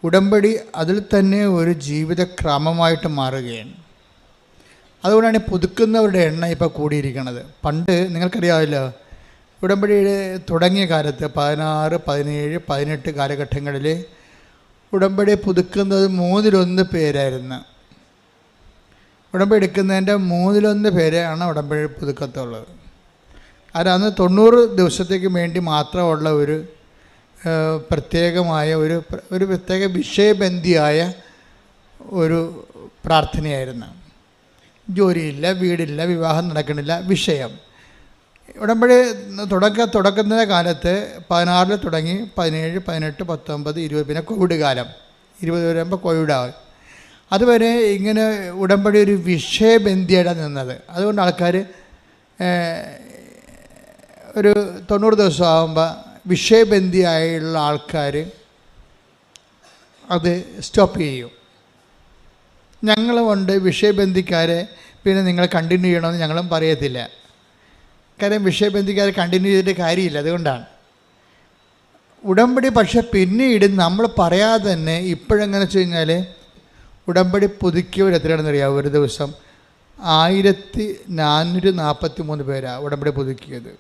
ഉടമ്പടി അതിൽ തന്നെ ഒരു ജീവിതക്രമമായിട്ട് മാറുകയാണ്. അതുകൊണ്ടാണ് പുതുക്കുന്നവരുടെ എണ്ണം ഇപ്പോൾ കൂടിയിരിക്കുന്നത്. പണ്ട് നിങ്ങൾക്കറിയാമല്ലോ, ഉടമ്പടി തുടങ്ങിയ കാലത്ത് 16, 17, 18 കാലഘട്ടങ്ങളിൽ ഉടമ്പടി പുതുക്കുന്നത് 1/3 പേരായിരുന്നു. ഉടമ്പടി എടുക്കുന്നതിൻ്റെ 1/3 പേരെയാണ് ഉടമ്പടി പുതുക്കത്തുള്ളത്. അന്ന് 90 ദിവസത്തേക്ക് വേണ്ടി മാത്രമുള്ള ഒരു പ്രത്യേകമായ ഒരു പ്രത്യേക വിഷയബന്ധിയായ ഒരു പ്രാർത്ഥനയായിരുന്നു. ജോലിയില്ല, വീടില്ല, വിവാഹം നടക്കണില്ല, വിഷയം. ഉടമ്പടി തുടങ്ങുന്ന കാലത്ത് 16 തുടങ്ങി 17, 18, 19, 20, പിന്നെ കോവിഡ് കാലം 20 വരുമ്പോൾ കോവിഡാവും. അതുവരെ ഇങ്ങനെ ഉടമ്പടി ഒരു വിഷയബന്ധിയാണ് നിന്നത്. അതുകൊണ്ട് ആൾക്കാർ ഒരു 90 ദിവസം ആകുമ്പോൾ വിഷയബന്ധിയായുള്ള ആൾക്കാർ അത് സ്റ്റോപ്പ് ചെയ്യും. ഞങ്ങളുമുണ്ട് വിഷയബന്ധിക്കാരെ, പിന്നെ നിങ്ങൾ കണ്ടിന്യൂ ചെയ്യണമെന്ന് ഞങ്ങളും പറയത്തില്ല. കാര്യം വിഷയബന്ധിക്കാരെ കണ്ടിന്യൂ ചെയ്തിട്ട് കാര്യമില്ല. അതുകൊണ്ടാണ് ഉടമ്പടി. പക്ഷെ പിന്നീട് നമ്മൾ പറയാതെ തന്നെ ഇപ്പോഴെങ്ങനെ വെച്ച് കഴിഞ്ഞാൽ ഉടമ്പടി പുതുക്കിയവർ എത്രയാണെന്ന് അറിയാം? ഒരു ദിവസം 1443 പേരാണ് ഉടമ്പടി പുതുക്കിയത്.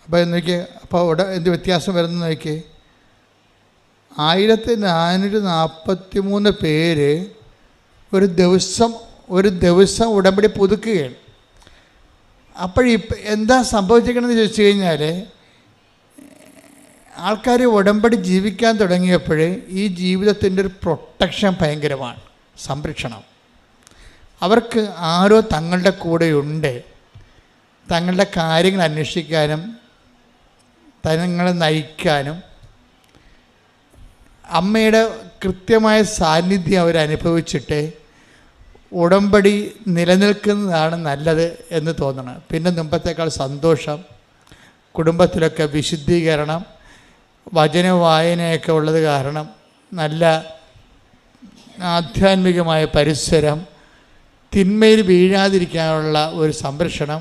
അപ്പോൾ നോക്കിയേ, അപ്പോൾ എന്ത് വ്യത്യാസം വരുന്നു നോക്കിയേ. 1443 പേര് ഒരു ദിവസം ഉടമ്പടി പുതുക്കുകയാണ്. എന്താ സംഭവിച്ചിരിക്കണമെന്ന് ചോദിച്ചു കഴിഞ്ഞാൽ, ആൾക്കാർ ഉടമ്പടി ജീവിക്കാൻ തുടങ്ങിയപ്പോൾ ഈ ജീവിതത്തിൻ്റെ ഒരു പ്രൊട്ടക്ഷൻ ഭയങ്കരമാണ്, സംരക്ഷണം. അവർക്ക് ആരോ തങ്ങളുടെ കൂടെയുണ്ട്, തങ്ങളുടെ കാര്യങ്ങൾ അന്വേഷിക്കാനും തങ്ങളെ നയിക്കാനും. അമ്മയുടെ കൃത്യമായ സാന്നിധ്യം അവരനുഭവിച്ചിട്ട് ഉടമ്പടി നിലനിൽക്കുന്നതാണ് നല്ലത് എന്ന് തോന്നണം. പിന്നെ മുമ്പത്തേക്കാൾ സന്തോഷം, കുടുംബത്തിലൊക്കെ വിശുദ്ധീകരണം, വചന വായനയൊക്കെ ഉള്ളത് കാരണം നല്ല ആധ്യാത്മികമായ പരിസരം, തിന്മയിൽ വീഴാതിരിക്കാനുള്ള ഒരു സംരക്ഷണം,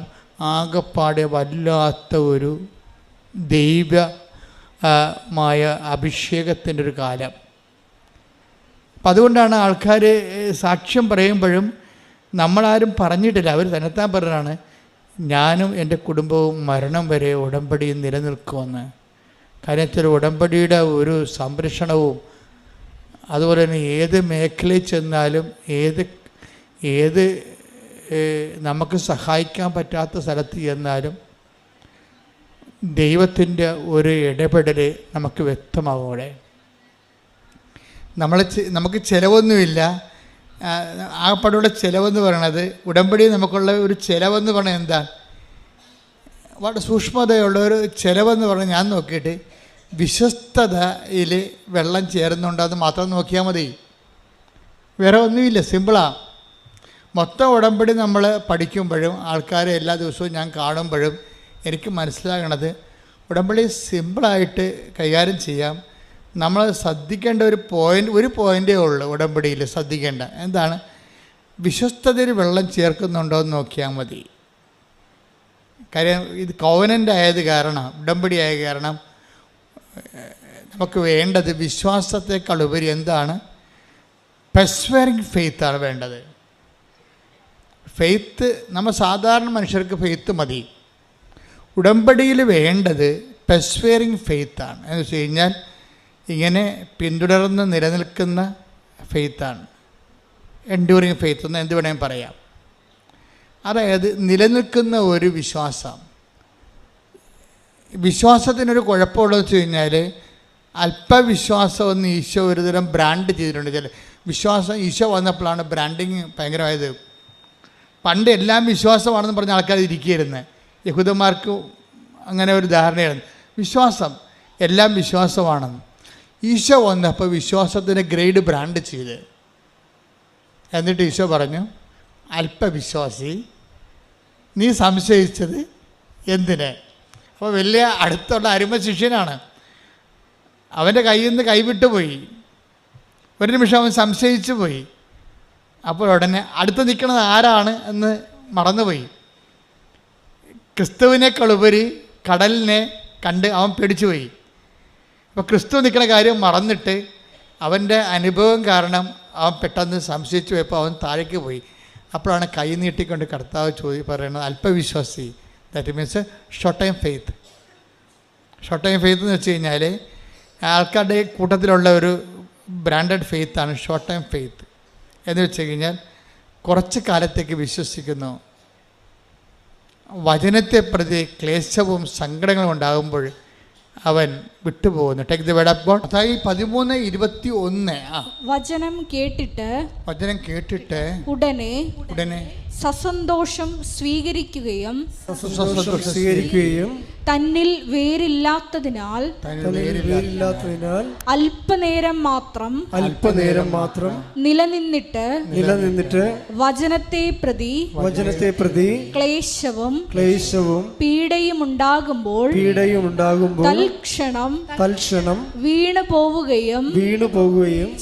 ആകപ്പാടെ വല്ലാത്ത ഒരു ദൈവമായ അഭിഷേകത്തിൻ്റെ ഒരു കാലം. അപ്പം അതുകൊണ്ടാണ് ആൾക്കാർ സാക്ഷ്യം പറയുമ്പോഴും നമ്മളാരും പറഞ്ഞിട്ടില്ല, അവർ തന്നെത്താൻ പറഞ്ഞാണ്, ഞാനും എൻ്റെ കുടുംബവും മരണം വരെ ഉടമ്പടി നിലനിൽക്കുമെന്ന്. കാര്യത്തിൽ ഉടമ്പടിയുടെ ഒരു സംരക്ഷണവും, അതുപോലെ തന്നെ ഏത് മേഖലയിൽ ചെന്നാലും ഏത് നമുക്ക് സഹായിക്കാൻ പറ്റാത്ത സ്ഥലത്ത് ചെന്നാലും ദൈവത്തിൻ്റെ ഒരു ഇടപെടൽ നമുക്ക് വ്യക്തമാവും. അവിടെ നമുക്ക് ചിലവൊന്നുമില്ല. ആകപ്പാടുള്ള ചിലവെന്ന് പറയണത്, ഉടമ്പടി നമുക്കുള്ള ഒരു ചിലവെന്ന് പറഞ്ഞാൽ എന്താ? വളരെ സൂക്ഷ്മതയുള്ള ഒരു ചിലവെന്ന് പറഞ്ഞാൽ, ഞാൻ നോക്കിയിട്ട് വിശ്വസ്തതയിൽ വെള്ളം ചേരുന്നുണ്ടോ അത് മാത്രം നോക്കിയാൽ മതി, വേറെ ഒന്നുമില്ല. സിമ്പിളാണ്. മൊത്തം ഉടമ്പടി നമ്മൾ പഠിക്കുമ്പോഴും ആൾക്കാരെ എല്ലാ ദിവസവും ഞാൻ കാണുമ്പോഴും എനിക്ക് മനസ്സിലാകണത്, ഉടമ്പടി സിമ്പിളായിട്ട് കൈകാര്യം ചെയ്യാം. നമ്മൾ ശ്രദ്ധിക്കേണ്ട ഒരു പോയിൻ്റേ ഉള്ളൂ ഉടമ്പടിയിൽ ശ്രദ്ധിക്കേണ്ട. എന്താണ്? വിശ്വസ്തതയിൽ വെള്ളം ചേർക്കുന്നുണ്ടോ എന്ന് നോക്കിയാൽ മതി. കാര്യം ഇത് കോവനൻ്റ് ആയത് കാരണം, ഉടമ്പടി ആയ കാരണം നമുക്ക് വേണ്ടത് വിശ്വാസത്തെക്കാൾ ഉപരി എന്താണ്? പെർസ്വേറിങ് ഫെയ്ത്താണ് വേണ്ടത്. ഫെയ്ത്ത്, നമ്മൾ സാധാരണ മനുഷ്യർക്ക് ഫെയ്ത്ത് മതി. ഉടമ്പടിയിൽ വേണ്ടത് പെർസ്വേറിങ് ഫെയ്ത്താണ്. എന്ന് വെച്ച് കഴിഞ്ഞാൽ ഇങ്ങനെ പിന്തുടർന്ന് നിലനിൽക്കുന്ന ഫെയ്ത്താണ്. എൻഡ്യൂറിങ് ഫെയ്ത്ത് എന്ന് എന്ത് വേണമെങ്കിൽ പറയാം. അതായത് നിലനിൽക്കുന്ന ഒരു വിശ്വാസം. വിശ്വാസത്തിനൊരു കുഴപ്പമുള്ളതെന്ന് വെച്ച് കഴിഞ്ഞാൽ, അല്പവിശ്വാസം ഒന്ന് ഈശോ ഒരു തരം ബ്രാൻഡ് ചെയ്തിട്ടുണ്ട്. ചില വിശ്വാസം ഈശോ വന്നപ്പോഴാണ് ബ്രാൻഡിങ് ഭയങ്കരമായത്. പണ്ട് എല്ലാം വിശ്വാസമാണെന്ന് പറഞ്ഞ ആൾക്കാർ ഇരിക്കുകയായിരുന്നു. യഹൂദന്മാർക്ക് അങ്ങനെ ഒരു ധാരണയാണ്, വിശ്വാസം എല്ലാം വിശ്വാസമാണെന്ന്. ഈശോ വന്നപ്പോൾ വിശ്വാസത്തിൻ്റെ ഗ്രേഡ് ബ്രാൻഡ് ചെയ്ത്, എന്നിട്ട് ഈശോ പറഞ്ഞു, അല്പവിശ്വാസി, നീ സംശയിച്ചത് എന്തിന്? അപ്പോൾ വലിയ അടുത്തുള്ള അരുമ ശിഷ്യനാണ്. അവൻ്റെ കയ്യിൽ നിന്ന് കൈവിട്ടു പോയി. ഒരു നിമിഷം അവൻ സംശയിച്ചു പോയി. അപ്പോൾ ഉടനെ അടുത്ത് നിൽക്കുന്നത് ആരാണ് എന്ന് മറന്നുപോയി. ക്രിസ്തുവിനേക്കാളുപരി കടലിനെ കണ്ട് അവൻ പേടിച്ചു പോയി. അപ്പോൾ ക്രിസ്തു നിൽക്കുന്ന കാര്യം മറന്നിട്ട് അവൻ്റെ അനുഭവം കാരണം അവൻ പെട്ടെന്ന് സംശയിച്ചു പോയപ്പോൾ അവൻ താഴേക്ക് പോയി. അപ്പോഴാണ് കൈ നീട്ടിക്കൊണ്ട് കർത്താവ് പറയുന്നത് അല്പവിശ്വാസി. That means short time faith. Short time faith എന്ന് വെച്ച് കഴിഞ്ഞാൽ ആൾക്കാരുടെ കൂട്ടത്തിലുള്ള ഒരു ബ്രാൻഡഡ് ഫെയ്ത്താണ് ഷോർട്ട് ടൈം ഫെയ്ത്ത്. എന്ന് വെച്ച് കഴിഞ്ഞാൽ കുറച്ച് കാലത്തേക്ക് വിശ്വസിക്കുന്നു, വചനത്തെ പ്രതി ക്ലേശവും സങ്കടങ്ങളും ഉണ്ടാകുമ്പോൾ അവൻ വിട്ടുപോകുന്നു. Take the word of God. അതായത് 13:21 വചനം കേട്ടിട്ട് ഉടനെ സസന്തോഷം സ്വീകരിക്കുകയും തന്നിൽ വേരില്ലാത്തതിനാൽ അല്പനേരം മാത്രം നിലനിന്നിട്ട് വചനത്തെ പ്രതി ക്ലേശവും പീഡയും ഉണ്ടാകുമ്പോൾ തൽക്ഷണം വീണു പോവുകയും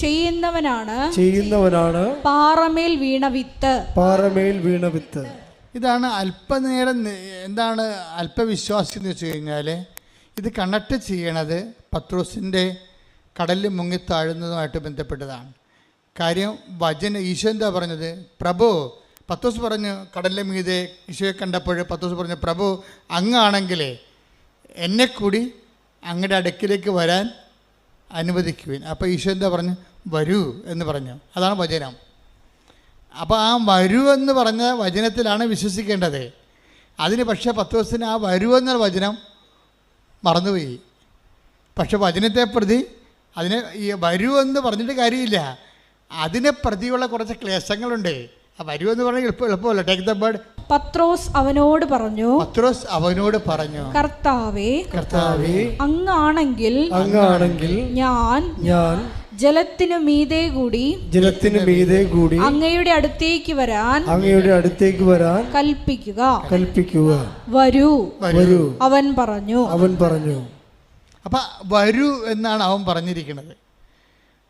ചെയ്യുന്നവനാണ് പാറമേൽ വീണ വിത്ത്. ഇതാണ് അല്പനേരം. എന്താണ് അല്പവിശ്വാസി എന്ന് വെച്ച് കഴിഞ്ഞാൽ ഇത് കണക്ട് ചെയ്യണത് പത്രോസിൻ്റെ കടലിൽ മുങ്ങിത്താഴുന്നതുമായിട്ട് ബന്ധപ്പെട്ടതാണ്. കാര്യം ഈശോ എന്താ പറഞ്ഞത്? പ്രഭു, പത്രോസ് പറഞ്ഞു കടലിലെ മീതെ ഈശോയെ കണ്ടപ്പോൾ പത്രോസ് പറഞ്ഞു, പ്രഭു അങ്ങാണെങ്കിലേ എന്നെ കൂടി അങ്ങയുടെ അടുക്കിലേക്ക് വരാൻ അനുവദിക്കുവിൻ. അപ്പോൾ ഈശോ എന്താ പറഞ്ഞു? വരൂ എന്ന് പറഞ്ഞു. അതാണ് വചനം. അപ്പോൾ ആ വരൂ എന്ന് പറഞ്ഞ വചനത്തിലാണ് വിശ്വസിക്കേണ്ടത്. അതിന് പക്ഷേ പത്രോസിന് ആ വരൂ എന്ന വചനം മറന്നുപോയി. പക്ഷെ വചനത്തെ പ്രതി അതിനെ ഈ വരൂ എന്ന് പറഞ്ഞിട്ട് കാര്യമില്ല, അതിനെ പ്രതിയുള്ള കുറച്ച് ക്ലേശങ്ങളുണ്ട്. ആ വരൂ എന്ന് പറഞ്ഞാൽ എളുപ്പമല്ല. Take the bird. പത്രോസ് അവനോട് പറഞ്ഞു, കർത്താവേ അങ്ങാണെങ്കിൽ ഞാൻ ജലത്തിനു മീതെ കൂടി അങ്ങയുടെ അടുത്തേക്ക് വരാൻ കൽപ്പിക്കുക. വരൂ അവൻ പറഞ്ഞു. അപ്പൊ വരൂ എന്നാണ് അവൻ പറഞ്ഞിരിക്കുന്നത്.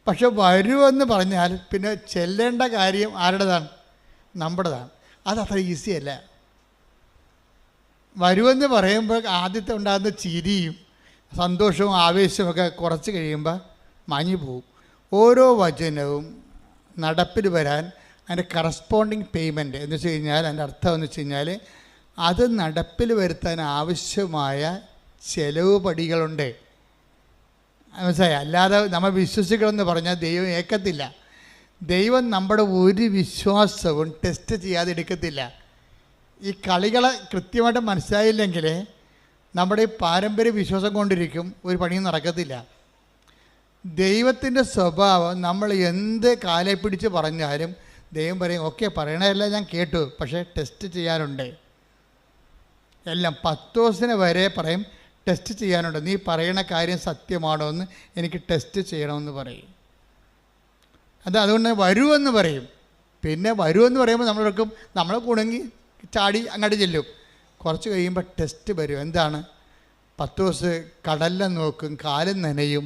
പക്ഷെ വരൂ എന്ന് പറഞ്ഞാൽ പിന്നെ ചെല്ലേണ്ട കാര്യം ആരുടേതാണ്? നമ്മുടേതാണ്. അതത്ര ഈസി അല്ല. വരുമെന്ന് പറയുമ്പോൾ ആദ്യത്തെ ഉണ്ടാകുന്ന ചിരിയും സന്തോഷവും ആവേശവും ഒക്കെ കുറച്ച് കഴിയുമ്പോൾ മാഞ്ഞു പോകും. ഓരോ വചനവും നടപ്പിൽ വരാൻ അതിൻ്റെ കറസ്പോണ്ടിങ് പേയ്മെൻറ്റ് എന്ന് വെച്ച് കഴിഞ്ഞാൽ അതിൻ്റെ അർത്ഥം എന്ന് വെച്ച് കഴിഞ്ഞാൽ അത് നടപ്പിൽ വരുത്താൻ ആവശ്യമായ ചെലവ് പടികളുണ്ട്. മനസ്സിലായി? അല്ലാതെ നമ്മൾ വിശ്വസിക്കണമെന്ന് പറഞ്ഞാൽ ദൈവം ഏക്കത്തില്ല. ദൈവം നമ്മുടെ ഒരു വിശ്വാസവും ടെസ്റ്റ് ചെയ്യാതെ എടുക്കത്തില്ല. ഈ കളികളെ കൃത്യമായിട്ട് മനസ്സിലായില്ലെങ്കിൽ നമ്മുടെ ഈ പാരമ്പര്യ വിശ്വാസം കൊണ്ടിരിക്കും, ഒരു പണിയും നടക്കത്തില്ല. ദൈവത്തിൻ്റെ സ്വഭാവം നമ്മൾ എന്ത് കാലെ പിടിച്ച് പറഞ്ഞാലും ദൈവം പറയും, ഓക്കെ പറയണതെല്ലാം ഞാൻ കേട്ടു, പക്ഷേ ടെസ്റ്റ് ചെയ്യാനുണ്ട്. എല്ലാം പത്രോസിനെ വരെ പറയും ടെസ്റ്റ് ചെയ്യാനുണ്ട്. നീ പറയണ കാര്യം സത്യമാണോ എന്ന് എനിക്ക് ടെസ്റ്റ് ചെയ്യണമെന്ന് പറയും. അതുകൊണ്ട് വരുമെന്ന് പറയും. പിന്നെ വരുമെന്ന് പറയുമ്പോൾ നമ്മൾ കുണുങ്ങി ചാടി അങ്ങോട്ട് ചെല്ലും. കുറച്ച് കഴിയുമ്പോൾ ടെസ്റ്റ് വരും. എന്താണ്? പത്രോസ് കടലിൽ നോക്കും, കാലും നനയും.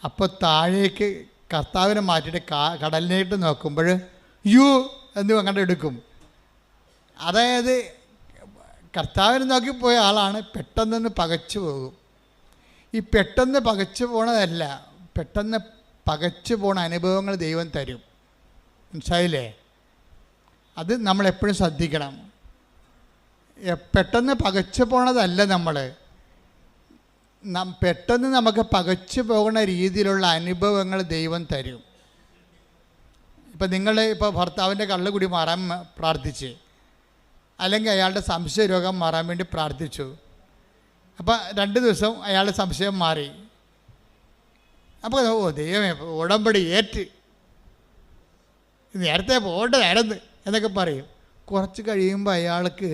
അപ്പോൾ താഴേക്ക് കർത്താവിനെ മാറ്റിയിട്ട് കടലിലേക്ക് നോക്കുമ്പോൾ യു എന്ന് അങ്ങോട്ട് എടുക്കും. അതായത് കർത്താവിനെ നോക്കിപ്പോയ ആളാണ് പെട്ടെന്ന് പകച്ചു പോകും. ഈ പെട്ടെന്ന് പകച്ചു പോണതല്ല, പെട്ടെന്ന് പകച്ചു പോണ അനുഭവങ്ങൾ ദൈവം തരും. മനസ്സിലായില്ലേ? അത് നമ്മളെപ്പോഴും ശ്രദ്ധിക്കണം. പെട്ടെന്ന് പകച്ചു പോണതല്ല, പെട്ടെന്ന് നമുക്ക് പകച്ചു പോകുന്ന രീതിയിലുള്ള അനുഭവങ്ങൾ ദൈവം തരും. ഇപ്പോൾ ഭർത്താവിൻ്റെ കള്ളുകുടി മാറാൻ പ്രാർത്ഥിച്ച്, അല്ലെങ്കിൽ അയാളുടെ സംശയ രോഗം മാറാൻ വേണ്ടി പ്രാർത്ഥിച്ചു. അപ്പോൾ 2 ദിവസം അയാളുടെ സംശയം മാറി. അപ്പോൾ ദൈവമേ ഉടമ്പടി ഏറ്റ്, നേരത്തെ പോകേണ്ടതായിരുന്നു എന്നൊക്കെ പറയും. കുറച്ച് കഴിയുമ്പോൾ അയാൾക്ക്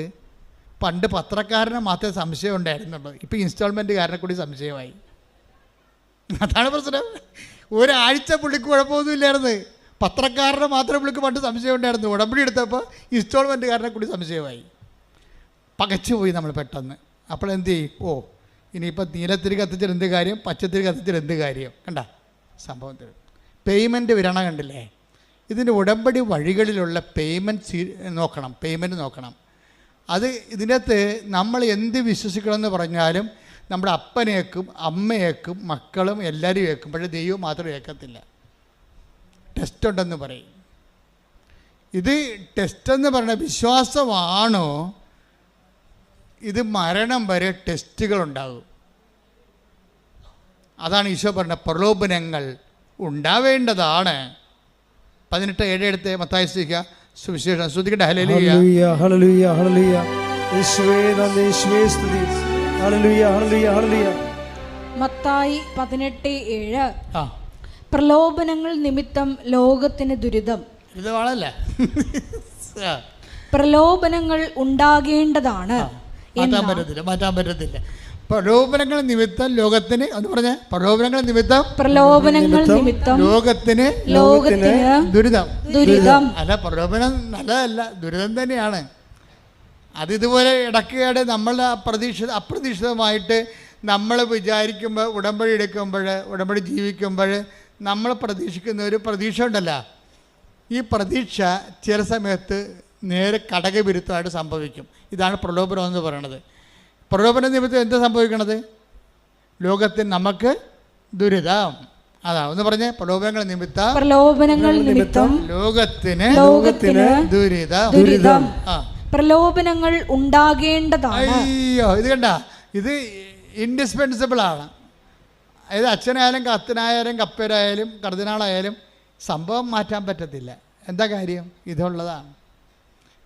പണ്ട് പത്രക്കാരനെ മാത്രമേ സംശയം ഉണ്ടായിരുന്നുള്ളൂ, ഇപ്പോൾ ഇൻസ്റ്റാൾമെൻറ്റുകാരനെ കൂടി സംശയമായി. അതാണ് പ്രശ്നം. ഒരാഴ്ച പുള്ളിക്ക് കുഴപ്പമൊന്നുമില്ലായിരുന്നു, പത്രക്കാരനെ മാത്രമേ പുള്ളിക്ക് പണ്ട് സംശയം ഉണ്ടായിരുന്നു. ഉടമ്പടി എടുത്തപ്പോൾ ഇൻസ്റ്റാൾമെൻറ്റുകാരനെ കൂടി സംശയമായി. പകച്ചു പോയി നമ്മൾ പെട്ടെന്ന്. അപ്പോൾ എന്ത് ചെയ്യും? ഇനിയിപ്പോൾ നീലത്തിരി കത്തിച്ചിട്ട് എന്ത് കാര്യം, പച്ചത്തിരി കത്തിച്ചിട്ട് എന്ത് കാര്യം? കണ്ട സംഭവത്തിൽ പേയ്മെൻറ്റ് വിരണം കണ്ടില്ലേ? ഇതിൻ്റെ ഉടമ്പടി വഴികളിലുള്ള പേയ്മെൻറ്റ് നോക്കണം. അത് ഇതിനകത്ത് നമ്മൾ എന്ത് വിശ്വസിക്കണമെന്ന് പറഞ്ഞാലും നമ്മുടെ അപ്പനേക്കും അമ്മയേക്കും മക്കളും എല്ലാവരും ഏക്കും, പക്ഷേ ദൈവം മാത്രം ഏക്കത്തില്ല. ടെസ്റ്റ് ഉണ്ടെന്ന് പറയും. ഇത് ടെസ്റ്റ് എന്ന് പറഞ്ഞ വിശ്വാസമാണോ? ഇത് മരണം വരെ ടെസ്റ്റുകളുണ്ടാകും. അതാണ് ഈശോ പറഞ്ഞ പ്രലോഭനങ്ങൾ ഉണ്ടാവേണ്ടതാണ്. 18:7 എടുത്ത് മത്തായി സുവിശേഷം ശ്രദ്ധിക്കട്ടെ. ഹല്ലേലൂയ ഹല്ലേലൂയ ഹല്ലേലൂയ യേശുവേ നന്ദി, യേശുവേ സ്തുതി. ഹല്ലേലൂയ ഹല്ലേലൂയ ഹല്ലേലൂയ. മത്തായി 18:7 പ്രലോഭനങ്ങൾ നിമിത്തം ലോകത്തിന് ദുരിതം. ഇത് വളല്ലേ പ്രലോഭനങ്ങൾ ഉണ്ടാകേണ്ടതാണ്. മാറ്റാൻ പറ്റത്തില്ല. പ്രലോഭനങ്ങൾ നിമിത്തം ലോകത്തിന് എന്ന് പറഞ്ഞ പ്രലോഭനങ്ങൾ നിമിത്തം ലോകത്തിന് ദുരിതം. അല്ല, പ്രലോഭനം നല്ലതല്ല, ദുരിതം തന്നെയാണ്. അതിതുപോലെ ഇടയ്ക്കിടെ നമ്മൾ അപ്രതീക്ഷിതമായിട്ട് നമ്മൾ വിചാരിക്കുമ്പോൾ, ഉടമ്പടി എടുക്കുമ്പോൾ, ഉടമ്പടി ജീവിക്കുമ്പോൾ നമ്മൾ പ്രതീക്ഷിക്കുന്ന ഒരു പ്രതീക്ഷ ഉണ്ടല്ലോ, ഈ പ്രതീക്ഷ ചില സമയത്ത് നേരെ കടകവിരുദ്ധമായിട്ട് സംഭവിക്കും. ഇതാണ് പ്രലോഭനം എന്ന് പറയുന്നത്. പ്രലോഭന നിമിത്തം എന്താ സംഭവിക്കണത്? ലോകത്തിന് നമുക്ക് ദുരിതം. അതാ ഒന്ന് പറഞ്ഞേ, പ്രലോഭനങ്ങൾ നിമിത്തം ലോകത്തിന് ദുരിതം. പ്രലോഭനങ്ങൾ ഉണ്ടാകേണ്ടതാണ്. അയ്യോ, ഇത് കണ്ട, ഇത് ഇൻഡിസ്പെൻസിബിൾ ആണ്. അതായത് അച്ഛനായാലും കത്തനായാലും കപ്പേരായാലും കർദിനാളായാലും സംഭവം മാറ്റാൻ പറ്റത്തില്ല. എന്താ കാര്യം? ഇതുള്ളതാണ്.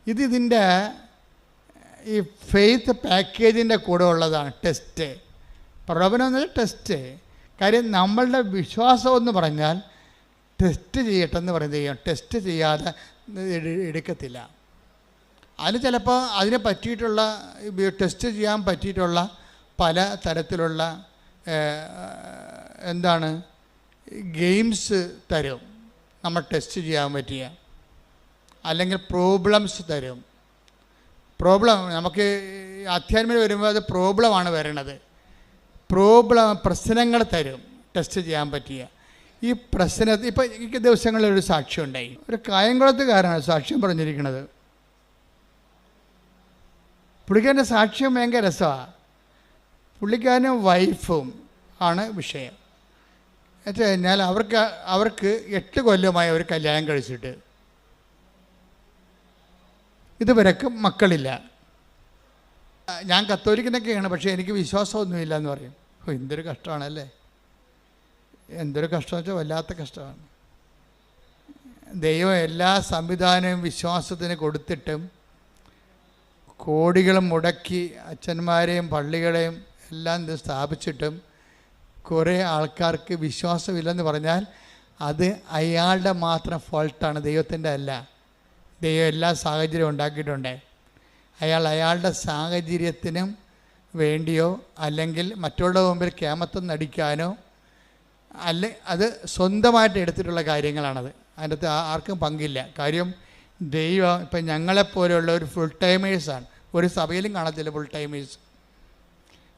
ഇതിൻ്റെ ഈ ഫെയ്ത്ത് പാക്കേജിൻ്റെ കൂടെ ഉള്ളതാണ് ടെസ്റ്റ്. പ്രലോഭനം എന്നത് ടെസ്റ്റ്. കാര്യം നമ്മളുടെ വിശ്വാസം എന്ന് പറഞ്ഞാൽ ടെസ്റ്റ് ചെയ്യട്ടെന്ന് പറയുന്നത്, ടെസ്റ്റ് ചെയ്യാതെ എടുക്കത്തില്ല. അതിന് ചിലപ്പോൾ അതിനെ പറ്റിയിട്ടുള്ള ടെസ്റ്റ് ചെയ്യാൻ പറ്റിയിട്ടുള്ള പല തരത്തിലുള്ള ഗെയിംസ് തരും നമ്മൾ ടെസ്റ്റ് ചെയ്യാൻ പറ്റിയ, അല്ലെങ്കിൽ പ്രോബ്ലംസ് തരും. പ്രോബ്ലം നമുക്ക് അധ്യാത്മം വരുമ്പോൾ അത് പ്രോബ്ലമാണ് വരണത്. പ്രശ്നങ്ങൾ തരും ടെസ്റ്റ് ചെയ്യാൻ പറ്റിയ. ഈ പ്രശ്നത്തിൽ ഇപ്പം ഈ ദിവസങ്ങളിലൊരു സാക്ഷ്യം ഉണ്ടായി. ഒരു കായംകുളത്തുകാരനാണ് സാക്ഷ്യം പറഞ്ഞിരിക്കുന്നത്. പുള്ളിക്കാരൻ്റെ സാക്ഷ്യം ഭയങ്കര രസമാണ്. പുള്ളിക്കാരനും വൈഫും ആണ് വിഷയം. എന്ന് വെച്ച് കഴിഞ്ഞാൽ അവർക്ക് 8 കൊല്ലമായി അവർ കല്യാണം കഴിച്ചിട്ട് ഇതുവരെക്കും മക്കളില്ല. ഞാൻ കത്തോലിക്കനൊക്കെയാണ്, പക്ഷേ എനിക്ക് വിശ്വാസമൊന്നുമില്ല എന്ന് പറയും. എന്തൊരു കഷ്ടമാണല്ലേ, എന്തൊരു കഷ്ടമെന്ന് വെച്ചാൽ വല്ലാത്ത കഷ്ടമാണ്. ദൈവം എല്ലാ സംവിധാനവും വിശ്വാസത്തിന് കൊടുത്തിട്ടും കോടികളും മുടക്കി അച്ഛന്മാരെയും പള്ളികളെയും എല്ലാം സ്ഥാപിച്ചിട്ടും കുറേ ആൾക്കാർക്ക് വിശ്വാസമില്ലെന്ന് പറഞ്ഞാൽ അത് അയാളുടെ മാത്രം ഫോൾട്ടാണ്, ദൈവത്തിൻ്റെ അല്ല. ദൈവം എല്ലാ സാഹചര്യവും ഉണ്ടാക്കിയിട്ടുണ്ട്. അയാളുടെ സാഹചര്യത്തിനും വേണ്ടിയോ അല്ലെങ്കിൽ മറ്റുള്ള മുമ്പിൽ കേമത്വം നടിക്കാനോ അത് സ്വന്തമായിട്ട് എടുത്തിട്ടുള്ള കാര്യങ്ങളാണത്. അതിനകത്ത് ആർക്കും പങ്കില്ല. കാര്യം ദൈവം ഇപ്പം ഞങ്ങളെപ്പോലെയുള്ള ഒരു ഫുൾ ടൈമേഴ്സാണ്. ഒരു സഭയിലും കാണത്തില്ല ഫുൾ ടൈമേഴ്സ്.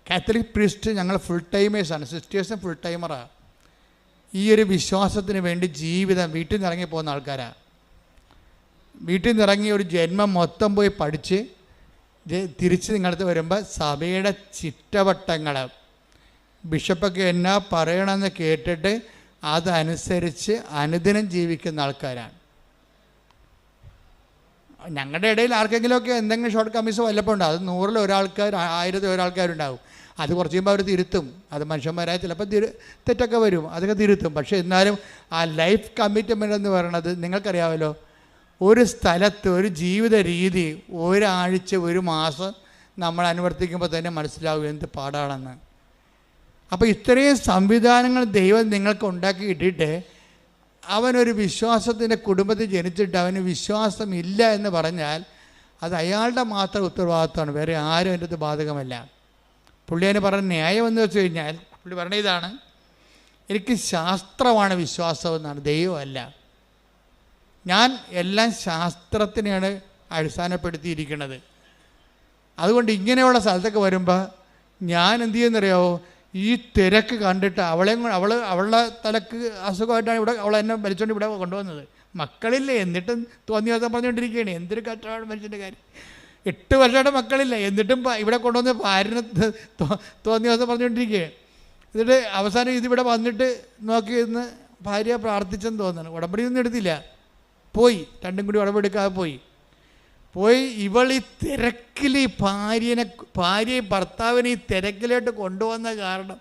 കാത്തലിക് പ്രീസ്റ്റ് ഞങ്ങൾ ഫുൾ ടൈമേഴ്സാണ്, സിസ്റ്റേഴ്സും ഫുൾ ടൈമറാണ്. ഈ ഒരു വിശ്വാസത്തിന് വേണ്ടി ജീവിതം വീട്ടിൽ നിന്ന് ഇറങ്ങി പോകുന്ന ആൾക്കാരാണ്. വീട്ടിൽ നിന്ന് ഇറങ്ങി ഒരു ജന്മം മൊത്തം പോയി പഠിച്ച് തിരിച്ച് നിങ്ങളടുത്ത് വരുമ്പോൾ സഭയുടെ ചിട്ടവട്ടങ്ങൾ ബിഷപ്പൊക്കെ എന്നാ പറയണമെന്ന് കേട്ടിട്ട് അതനുസരിച്ച് അനുദിനം ജീവിക്കുന്ന ആൾക്കാരാണ്. ഞങ്ങളുടെ ഇടയിൽ ആർക്കെങ്കിലുമൊക്കെ എന്തെങ്കിലും ഷോർട്ട് കമ്മീസ് വല്ലപ്പോൾ ഉണ്ടാവും. അത് 100-ൽ ഒരാൾക്കാർ 1000-ൽ ഒരാൾക്കാരുണ്ടാവും. അത് കുറച്ച് കഴിയുമ്പോൾ അവർ തിരുത്തും. അത് മനുഷ്യന്മാരായ ചിലപ്പോൾ തെറ്റൊക്കെ വരും, അതൊക്കെ തിരുത്തും. പക്ഷേ എന്നാലും ആ ലൈഫ് കമ്മിറ്റ്മെൻ്റ് എന്ന് പറയുന്നത് നിങ്ങൾക്കറിയാമല്ലോ, ഒരു സ്ഥലത്ത് ഒരു ജീവിത രീതി ഒരാഴ്ച 1 മാസം നമ്മൾ അനുവർത്തിക്കുമ്പോൾ തന്നെ മനസ്സിലാവും എന്ത് പാടാണെന്ന്. അപ്പോൾ ഇത്രയും സംവിധാനങ്ങൾ ദൈവം നിങ്ങൾക്ക് ഉണ്ടാക്കി ഇട്ടിട്ട് അവനൊരു വിശ്വാസത്തിൻ്റെ കുടുംബത്തിൽ ജനിച്ചിട്ട് അവന് വിശ്വാസമില്ല എന്ന് പറഞ്ഞാൽ അത് അയാളുടെ മാത്രം ഉത്തരവാദിത്വമാണ്, വേറെ ആരും എൻ്റെ അടുത്ത് ബാധകമല്ല. പുള്ളി അതിന് പറഞ്ഞ ന്യായം എന്ന് വെച്ച് കഴിഞ്ഞാൽ പുള്ളി പറഞ്ഞ ഇതാണ്, എനിക്ക് ശാസ്ത്രമാണ് വിശ്വാസം എന്നാണ്, ദൈവമല്ല. ഞാൻ എല്ലാം ശാസ്ത്രത്തിനെയാണ് അടിസ്ഥാനപ്പെടുത്തിയിരിക്കുന്നത്. അതുകൊണ്ട് ഇങ്ങനെയുള്ള സ്ഥലത്തൊക്കെ വരുമ്പോൾ ഞാൻ എന്ത് ചെയ്യുന്നറിയാവോ, ഈ തിരക്ക് കണ്ടിട്ട് അവളുടെ തലക്ക് അസുഖമായിട്ടാണ് അവളെ എന്നെ വലിച്ചുകൊണ്ട് ഇവിടെ കൊണ്ടുവന്നത്. മക്കളില്ലേ, എന്നിട്ടും തോന്നിയ ദിവസം പറഞ്ഞുകൊണ്ടിരിക്കുകയാണ്. എന്തൊരു കഷ്ടമാണ് മനുഷ്യൻ്റെ കാര്യം. 8 വർഷമായിട്ട് മക്കളില്ല, എന്നിട്ടും ഇവിടെ കൊണ്ടുവന്ന് ഭാര്യനെ തോന്നിയ ദിവസം പറഞ്ഞുകൊണ്ടിരിക്കുകയാണ്. എന്നിട്ട് അവസാനം ഇതിവിടെ വന്നിട്ട് നോക്കി ഇന്ന് ഭാര്യ പ്രാർത്ഥിച്ചെന്ന് തോന്നുന്നു. ഉടമ്പടിയൊന്നും എടുത്തില്ല, പോയി, രണ്ടും കൂടി ഉടമ്പെടുക്കാതെ പോയി. ഇവൾ ഈ തിരക്കിൽ ഈ ഭാര്യയെ ഭർത്താവിനെ ഈ തിരക്കിലോട്ട് കൊണ്ടുവന്ന കാരണം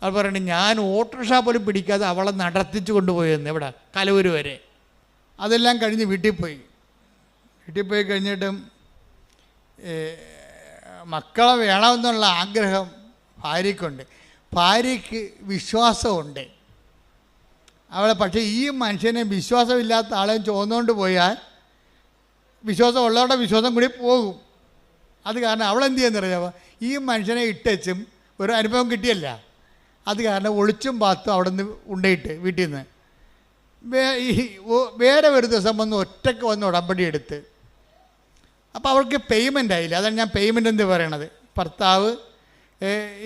അവൾ പറയുന്നത്, ഞാൻ ഓട്ടോറിക്ഷ പോലും പിടിക്കാതെ അവളെ നടത്തിച്ചു കൊണ്ടുപോയെന്ന് ഇവിടെ കലവൂർ വരെ. അതെല്ലാം കഴിഞ്ഞ് വീട്ടിൽ പോയി കഴിഞ്ഞിട്ടും മക്കളെ വേണമെന്നുള്ള ആഗ്രഹം ഭാര്യയ്ക്കുണ്ട്. ഭാര്യയ്ക്ക് വിശ്വാസമുണ്ട് അവളെ. പക്ഷേ ഈ മനുഷ്യനെ വിശ്വാസമില്ലാത്ത ആളെ ചുവന്നുകൊണ്ട് പോയാൽ വിശ്വാസം ഉള്ളവരുടെ വിശ്വാസം കൂടി പോകും. അത് കാരണം അവളെന്ത് ചെയ്യുന്നറിയാമോ, ഈ മനുഷ്യനെ ഇട്ടും ഒരു അനുഭവം കിട്ടിയല്ല, അത് കാരണം ഒളിച്ചും പാത്തും അവിടെ നിന്ന് ഉണ്ടയിട്ട് വീട്ടിൽ നിന്ന് വേറെ ഒരു ദിവസം ഒറ്റയ്ക്ക് വന്ന് ഉടമ്പടി എടുത്ത്. അപ്പോൾ അവൾക്ക് പേയ്മെൻ്റ് ആയില്ല. അതാണ് ഞാൻ പേയ്മെൻ്റ് എന്ന് പറയണത്. ഭർത്താവ്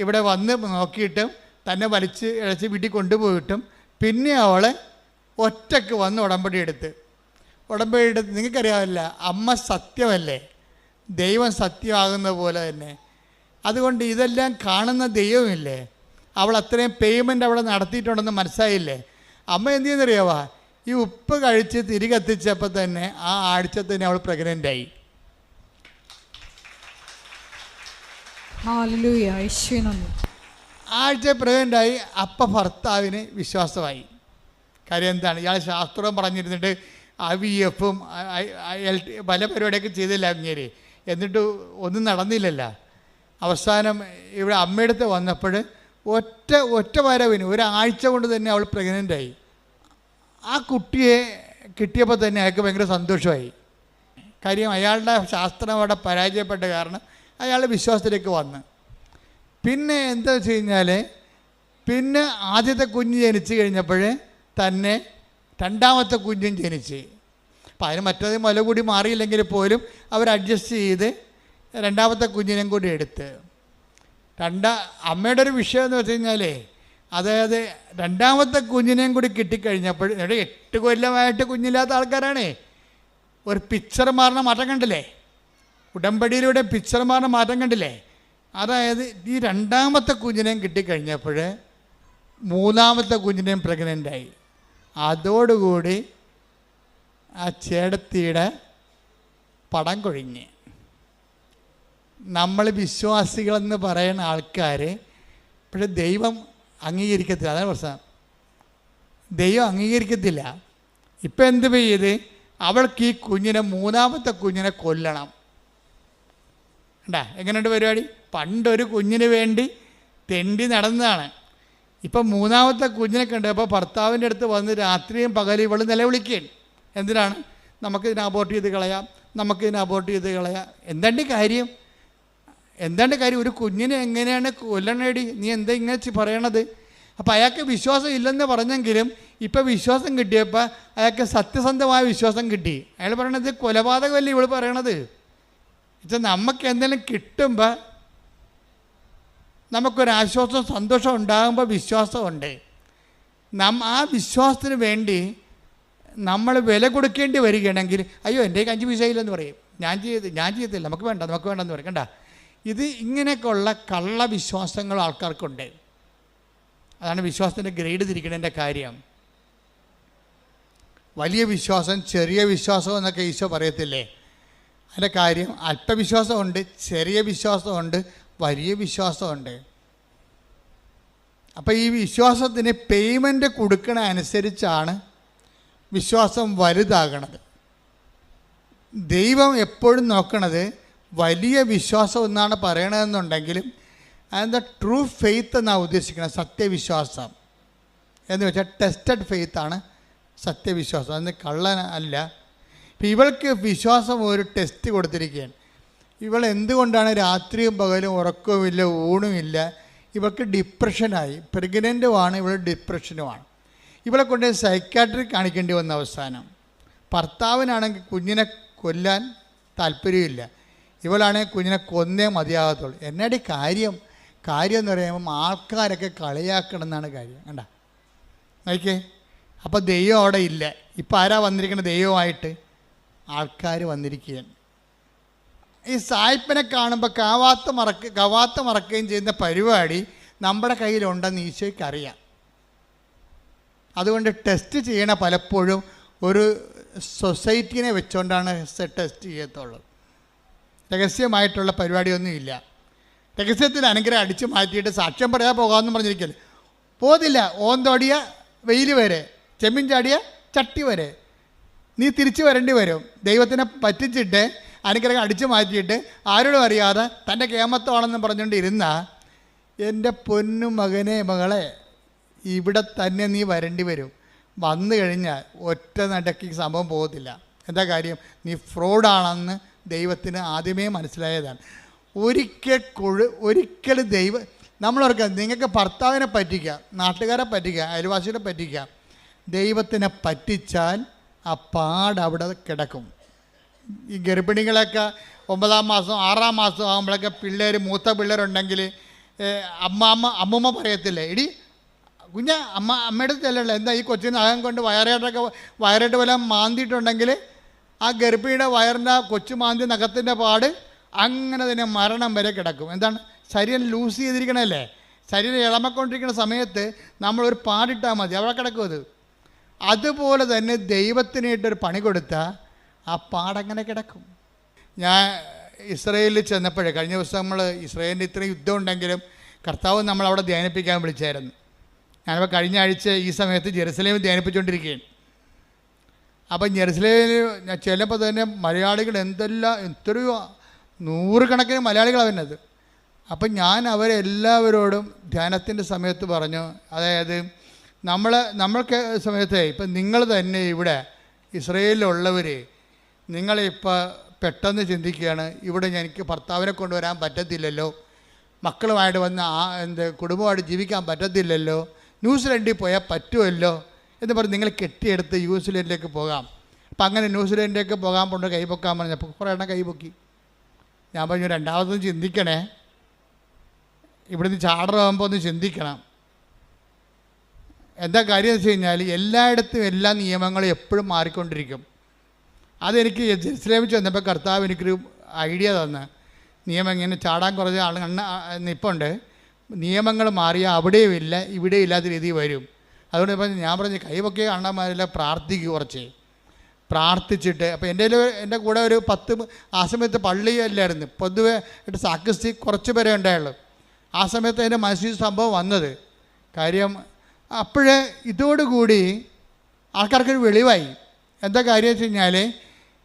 ഇവിടെ വന്ന് നോക്കിയിട്ടും തന്നെ വലിച്ച് ഇഴച്ച് വീട്ടിൽ കൊണ്ടുപോയിട്ടും പിന്നെ അവളെ ഒറ്റയ്ക്ക് വന്ന് ഉടമ്പടി എടുത്ത് നിങ്ങൾക്കറിയാമല്ല, അമ്മ സത്യമല്ലേ, ദൈവം സത്യമാകുന്ന പോലെ തന്നെ. അതുകൊണ്ട് ഇതെല്ലാം കാണുന്ന ദൈവമില്ലേ, അവൾ അത്രയും പേയ്മെൻ്റ് അവിടെ നടത്തിയിട്ടുണ്ടെന്ന് മനസ്സിലായില്ലേ. അമ്മ എന്ത് ചെയ്യുന്നറിയാവാ, ഈ ഉപ്പ് കഴിച്ച് തിരികെ എത്തിച്ചപ്പോൾ തന്നെ ആ ആഴ്ച തന്നെ അവൾ പ്രഗ്നൻ്റായി. ആഴ്ച പ്രഗ്നൻ്റായി. അപ്പം ഭർത്താവിന് വിശ്വാസമായി. കാര്യം എന്താണ്, ഇയാൾ ശാസ്ത്രം പറഞ്ഞിരുന്നിട്ട് IVF പല പരിപാടിയൊക്കെ ചെയ്തില്ല അങ്ങേര്, എന്നിട്ട് ഒന്നും നടന്നില്ലല്ലോ. അവസാനം ഇവിടെ അമ്മയടുത്ത് വന്നപ്പോൾ ഒറ്റ വരവിന് ഒരാഴ്ച കൊണ്ട് തന്നെ അവൾ പ്രഗ്നൻ്റായി. ആ കുട്ടിയെ കിട്ടിയപ്പോൾ തന്നെ അയാൾക്ക് ഭയങ്കര സന്തോഷമായി. കാര്യം അയാളുടെ ശാസ്ത്രം അവിടെ പരാജയപ്പെട്ട കാരണം അയാൾ വിശ്വാസത്തിലേക്ക് വന്ന്. പിന്നെ എന്താ വെച്ച് കഴിഞ്ഞാൽ, പിന്നെ ആദ്യത്തെ കുഞ്ഞ് ജനിച്ച് കഴിഞ്ഞപ്പോൾ തന്നെ രണ്ടാമത്തെ കുഞ്ഞും ജനിച്ച്. അപ്പം അതിന് മറ്റേത് മുല കൂടി മാറിയില്ലെങ്കിൽ പോലും അവർ അഡ്ജസ്റ്റ് ചെയ്ത് രണ്ടാമത്തെ കുഞ്ഞിനെയും കൂടി എടുത്ത്. അമ്മയുടെ ഒരു വിഷയം എന്ന് വെച്ച് കഴിഞ്ഞാൽ, അതായത് രണ്ടാമത്തെ കുഞ്ഞിനെയും കൂടി കിട്ടിക്കഴിഞ്ഞപ്പോൾ 8 കൊല്ലമായിട്ട് കുഞ്ഞില്ലാത്ത ആൾക്കാരാണേ. ഒരു പിക്ചർ മാറുന്ന മാറ്റം കണ്ടില്ലേ, ഉടമ്പടിയിലൂടെ പിക്ചർ മാറുന്ന മാറ്റം കണ്ടില്ലേ. അതായത് ഈ രണ്ടാമത്തെ കുഞ്ഞിനെയും കിട്ടിക്കഴിഞ്ഞപ്പോൾ മൂന്നാമത്തെ കുഞ്ഞിനെയും പ്രഗ്നൻ്റായി. അതോടുകൂടി ആ ചേടത്തിയുടെ പടം കൊഴിഞ്ഞ്. നമ്മൾ വിശ്വാസികളെന്ന് പറയുന്ന ആൾക്കാർ പക്ഷേ ദൈവം അംഗീകരിക്കത്തില്ല. അതാണ് പ്രശ്നം, ദൈവം അംഗീകരിക്കത്തില്ല. ഇപ്പം എന്ത് ചെയ്ത്, അവൾക്ക് ഈ കുഞ്ഞിനെ മൂന്നാമത്തെ കുഞ്ഞിനെ കൊല്ലണം. കണ്ടാ എങ്ങനെയുണ്ട് പരിപാടി. പണ്ടൊരു കുഞ്ഞിന് വേണ്ടി തെണ്ടി നടന്നതാണ്. ഇപ്പം മൂന്നാമത്തെ കുഞ്ഞിനെ കണ്ടപ്പോൾ ഭർത്താവിൻ്റെ അടുത്ത് വന്ന് രാത്രിയും പകലും ഇവൾ നിലവിളിക്കുകയാണ്. എന്തിനാണ്, നമുക്കിതിനെ അബോർട്ട് ചെയ്ത് കളയാം, നമുക്കിതിനെ അബോർട്ട് ചെയ്ത് കളയാം. എന്താണ്ട് കാര്യം, ഒരു കുഞ്ഞിനെ എങ്ങനെയാണ് കൊല്ലണേടി, നീ എന്താ ഇങ്ങനെ പറയണത്. അപ്പോൾ അയാൾക്ക് വിശ്വാസം ഇല്ലെന്ന് പറഞ്ഞെങ്കിലും ഇപ്പം വിശ്വാസം കിട്ടിയപ്പോൾ അയാൾക്ക് സത്യസന്ധമായ വിശ്വാസം കിട്ടി. അയാൾ പറയണത് കൊലപാതകമല്ലേ ഇവൾ പറയണത്. വെച്ചാൽ നമുക്ക് എന്തെങ്കിലും കിട്ടുമ്പോൾ നമുക്കൊരാശ്വാസം സന്തോഷം ഉണ്ടാകുമ്പോൾ വിശ്വാസമുണ്ട്. ആ വിശ്വാസത്തിന് വേണ്ടി നമ്മൾ വില കൊടുക്കേണ്ടി വരികയാണെങ്കിൽ, അയ്യോ എൻ്റെ 5 പൈസ ഇല്ലെന്ന് പറയും, ഞാൻ ചെയ്യത്തില്ല, നമുക്ക് വേണ്ടെന്ന് പറയും. കണ്ട, ഇത് ഇങ്ങനെയൊക്കെയുള്ള കള്ള വിശ്വാസങ്ങൾ ആൾക്കാർക്കുണ്ട്. അതാണ് വിശ്വാസത്തിൻ്റെ ഗ്രേഡ് തിരിക്കണതിൻ്റെ കാര്യം. വലിയ വിശ്വാസം, ചെറിയ വിശ്വാസം എന്നൊക്കെ ഈശോ പറയത്തില്ലേ. അതിൻ്റെ കാര്യം അല്പവിശ്വാസമുണ്ട്, ചെറിയ വിശ്വാസമുണ്ട്, വലിയ വിശ്വാസമുണ്ട്. അപ്പോൾ ഈ വിശ്വാസത്തിന് പേയ്മെൻറ്റ് കൊടുക്കണ അനുസരിച്ചാണ് വിശ്വാസം വലുതാകണത്. ദൈവം എപ്പോഴും നോക്കണത് വലിയ വിശ്വാസം എന്നാണ് പറയണതെന്നുണ്ടെങ്കിലും അതെന്താ ട്രൂ ഫെയ്ത്ത് എന്നാണ് ഉദ്ദേശിക്കുന്നത്. സത്യവിശ്വാസം എന്ന് വെച്ചാൽ ടെസ്റ്റഡ് ഫെയ്ത്താണ് സത്യവിശ്വാസം, അന്ന് കള്ളൻ അല്ല. ഇപ്പം ഇവൾക്ക് വിശ്വാസം ഒരു ടെസ്റ്റ് കൊടുത്തിരിക്കുകയാണ്. ഇവൾ എന്തുകൊണ്ടാണ് രാത്രിയും പകലും ഉറക്കവുമില്ല, ഊണുമില്ല, ഇവൾക്ക് ഡിപ്രഷനായി. പ്രഗ്നൻ്റുമാണ്, ഇവൾ ഡിപ്രഷനുമാണ്. ഇവളെ കൊണ്ട് സൈക്കാട്രി കാണിക്കേണ്ടി വന്ന അവസാനം. ഭർത്താവിനാണെങ്കിൽ കുഞ്ഞിനെ കൊല്ലാൻ താല്പര്യമില്ല, ഇവളാണെങ്കിൽ കുഞ്ഞിനെ കൊന്നേ മതിയാകത്തുള്ളൂ. എന്നാടി കാര്യം എന്ന് പറയുമ്പം ആൾക്കാരൊക്കെ കളിയാക്കണം എന്നാണ് കാര്യം. കണ്ട നോക്കിയേ. അപ്പോൾ ദൈവം അവിടെ ഇല്ല. ഇപ്പം ആരാ വന്നിരിക്കുന്നത് ദൈവമായിട്ട്? ആൾക്കാർ വന്നിരിക്കുകയാണ്. ഈ സായിപ്പിനെ കാണുമ്പോൾ കവാത്ത് മറക്കുകയും ചെയ്യുന്ന പരിപാടി നമ്മുടെ കയ്യിലുണ്ടെന്ന് ഈശോയ്ക്ക് അറിയാം. അതുകൊണ്ട് ടെസ്റ്റ് ചെയ്യണ പലപ്പോഴും ഒരു സൊസൈറ്റീനെ വെച്ചുകൊണ്ടാണ് ടെസ്റ്റ് ചെയ്യത്തുള്ളത്. രഹസ്യമായിട്ടുള്ള പരിപാടിയൊന്നുമില്ല. രഹസ്യത്തിൽ അനുഗ്രഹം അടിച്ചു മാറ്റിയിട്ട് സാക്ഷ്യം പറയാൻ പോകാമെന്ന് പറഞ്ഞിരിക്കല് പോതില്ല. ഓന്തോടിയ വെയിൽ വരെ, ചെമ്മീൻ ചാടിയ ചട്ടി വരെ നീ തിരിച്ചു വരേണ്ടി വരും. ദൈവത്തിനെ പറ്റിച്ചിട്ട് അനുഗ്രഹം അടിച്ചു മാറ്റിയിട്ട് ആരോടും അറിയാതെ തൻ്റെ കേമത്വമാണെന്ന് പറഞ്ഞുകൊണ്ടിരുന്ന എൻ്റെ പൊന്നു മകനെ മകളെ, ഇവിടെ തന്നെ നീ വരേണ്ടി വരും. വന്നു കഴിഞ്ഞാൽ ഒറ്റ നടക്കി സംഭവം പോകത്തില്ല. എന്താ കാര്യം? നീ ഫ്രോഡാണെന്ന് ദൈവത്തിന് ആദ്യമേ മനസ്സിലായതാണ്. ഒരിക്കൽ നമ്മളോർക്കുക, നിങ്ങൾക്ക് ഭർത്താവിനെ പറ്റിക്കാം, നാട്ടുകാരെ പറ്റിക്കാം, അയൽവാസികളെ പറ്റിക്കാം. ദൈവത്തിനെ പറ്റിച്ചാൽ ആ പാട് അവിടെ കിടക്കും. ഈ ഗർഭിണികളൊക്കെ 9-ാം മാസം 6-ാം മാസം ആകുമ്പോഴൊക്കെ മൂത്ത പിള്ളേരുണ്ടെങ്കിൽ അമ്മൂമ്മ പറയത്തില്ലേ, എടി കുഞ്ഞ് അമ്മയുടെ ചെല്ലല്ലോ, എന്താ ഈ കൊച്ചിന് അകം കൊണ്ട് വയറായിട്ട് വല്ല മാന്തിയിട്ടുണ്ടെങ്കിൽ ആ ഗർഭിണിയുടെ വയറിൻ്റെ കൊച്ചു മാന്തി നഖത്തിൻ്റെ പാട് അങ്ങനെ തന്നെ മരണം വരെ കിടക്കും. എന്താണ്? ശരീരം ലൂസ് ചെയ്തിരിക്കണല്ലേ. ശരീരം ഇളമക്കൊണ്ടിരിക്കുന്ന സമയത്ത് നമ്മളൊരു പാടിട്ടാൽ മതി, അവിടെ കിടക്കും അത്. അതുപോലെ തന്നെ ദൈവത്തിനായിട്ടൊരു പണി കൊടുത്താൽ ആ പാടങ്ങനെ കിടക്കും. ഞാൻ ഇസ്രയേലിൽ ചെന്നപ്പോഴേ, കഴിഞ്ഞ ദിവസം നമ്മൾ ഇസ്രയേലിൻ്റെ ഇത്രയും യുദ്ധം ഉണ്ടെങ്കിലും കർത്താവ് നമ്മളവിടെ ധ്യാനിപ്പിക്കാൻ വിളിച്ചായിരുന്നു. ഞാനിപ്പോൾ കഴിഞ്ഞ ആഴ്ച ഈ സമയത്ത് ജെറുസലേമിൽ ധ്യാനിപ്പിച്ചുകൊണ്ടിരിക്കുകയാണ്. അപ്പം ജെറുസലേമിൽ ഞാൻ ചെല്ലുമ്പോൾ തന്നെ മലയാളികൾ എത്രയോ 100 കണക്കിന് മലയാളികളാണ് വരുന്നത്. അപ്പം ഞാൻ അവരെല്ലാവരോടും ധ്യാനത്തിൻ്റെ സമയത്ത് പറഞ്ഞു, അതായത് നമ്മൾക്ക് സമയത്ത് ഇപ്പം നിങ്ങൾ തന്നെ ഇവിടെ ഇസ്രയേലിലുള്ളവർ നിങ്ങളിപ്പോൾ പെട്ടെന്ന് ചിന്തിക്കുകയാണ്, ഇവിടെ എനിക്ക് ഭർത്താവിനെ കൊണ്ടുവരാൻ പറ്റത്തില്ലല്ലോ, മക്കളുമായിട്ട് വന്ന് കുടുംബമായിട്ട് ജീവിക്കാൻ പറ്റത്തില്ലല്ലോ, ന്യൂസിലൻഡിൽ പോയാൽ പറ്റുമല്ലോ എന്ന് പറഞ്ഞ് നിങ്ങൾ കെട്ടിയെടുത്ത് ന്യൂസിലൻഡിലേക്ക് പോകാം. അപ്പം അങ്ങനെ ന്യൂസിലൻഡിലേക്ക് പോകാൻ കൊണ്ട് കൈപൊക്കാൻ പറഞ്ഞപ്പോൾ കുറേ എണ്ണം കൈപൊക്കി. ഞാൻ പറഞ്ഞു, രണ്ടാമതൊന്നും ചിന്തിക്കണേ, ഇവിടുന്ന് ചാടറാകുമ്പോൾ ഒന്ന് ചിന്തിക്കണം. എന്താ കാര്യം എന്ന് വെച്ച് കഴിഞ്ഞാൽ എല്ലായിടത്തും എല്ലാ നിയമങ്ങളും എപ്പോഴും മാറിക്കൊണ്ടിരിക്കും. അതെനിക്ക് ജെറുസലേമിൽ ചെന്നപ്പോൾ കർത്താവ് എനിക്കൊരു ഐഡിയ തന്ന്, നിയമം ഇങ്ങനെ ചാടാൻ കുറച്ച് നിപ്പുണ്ട്, നിയമങ്ങൾ മാറിയാൽ അവിടെയും ഇല്ല ഇവിടെയും ഇല്ലാത്ത രീതി വരും. അതുകൊണ്ട് ഇപ്പം ഞാൻ പറഞ്ഞ് കൈവൊക്കെ അണ്ണന്മാരെല്ലാം പ്രാർത്ഥിക്കുക, കുറച്ച് പ്രാർത്ഥിച്ചിട്ട്. അപ്പോൾ എൻ്റെ കൂടെ ഒരു 10 ആ സമയത്ത് പള്ളിയല്ലായിരുന്നു, പൊതുവെ സാക്രിസ്റ്റി കുറച്ച് പേരെ ഉണ്ടായുള്ളൂ. ആ സമയത്ത് എൻ്റെ മനസ്സിൽ സംഭവം വന്നത് കാര്യം. അപ്പോഴേ ഇതോടുകൂടി ആൾക്കാർക്കൊരു വെളിവായി. എന്താ കാര്യം വെച്ച് കഴിഞ്ഞാൽ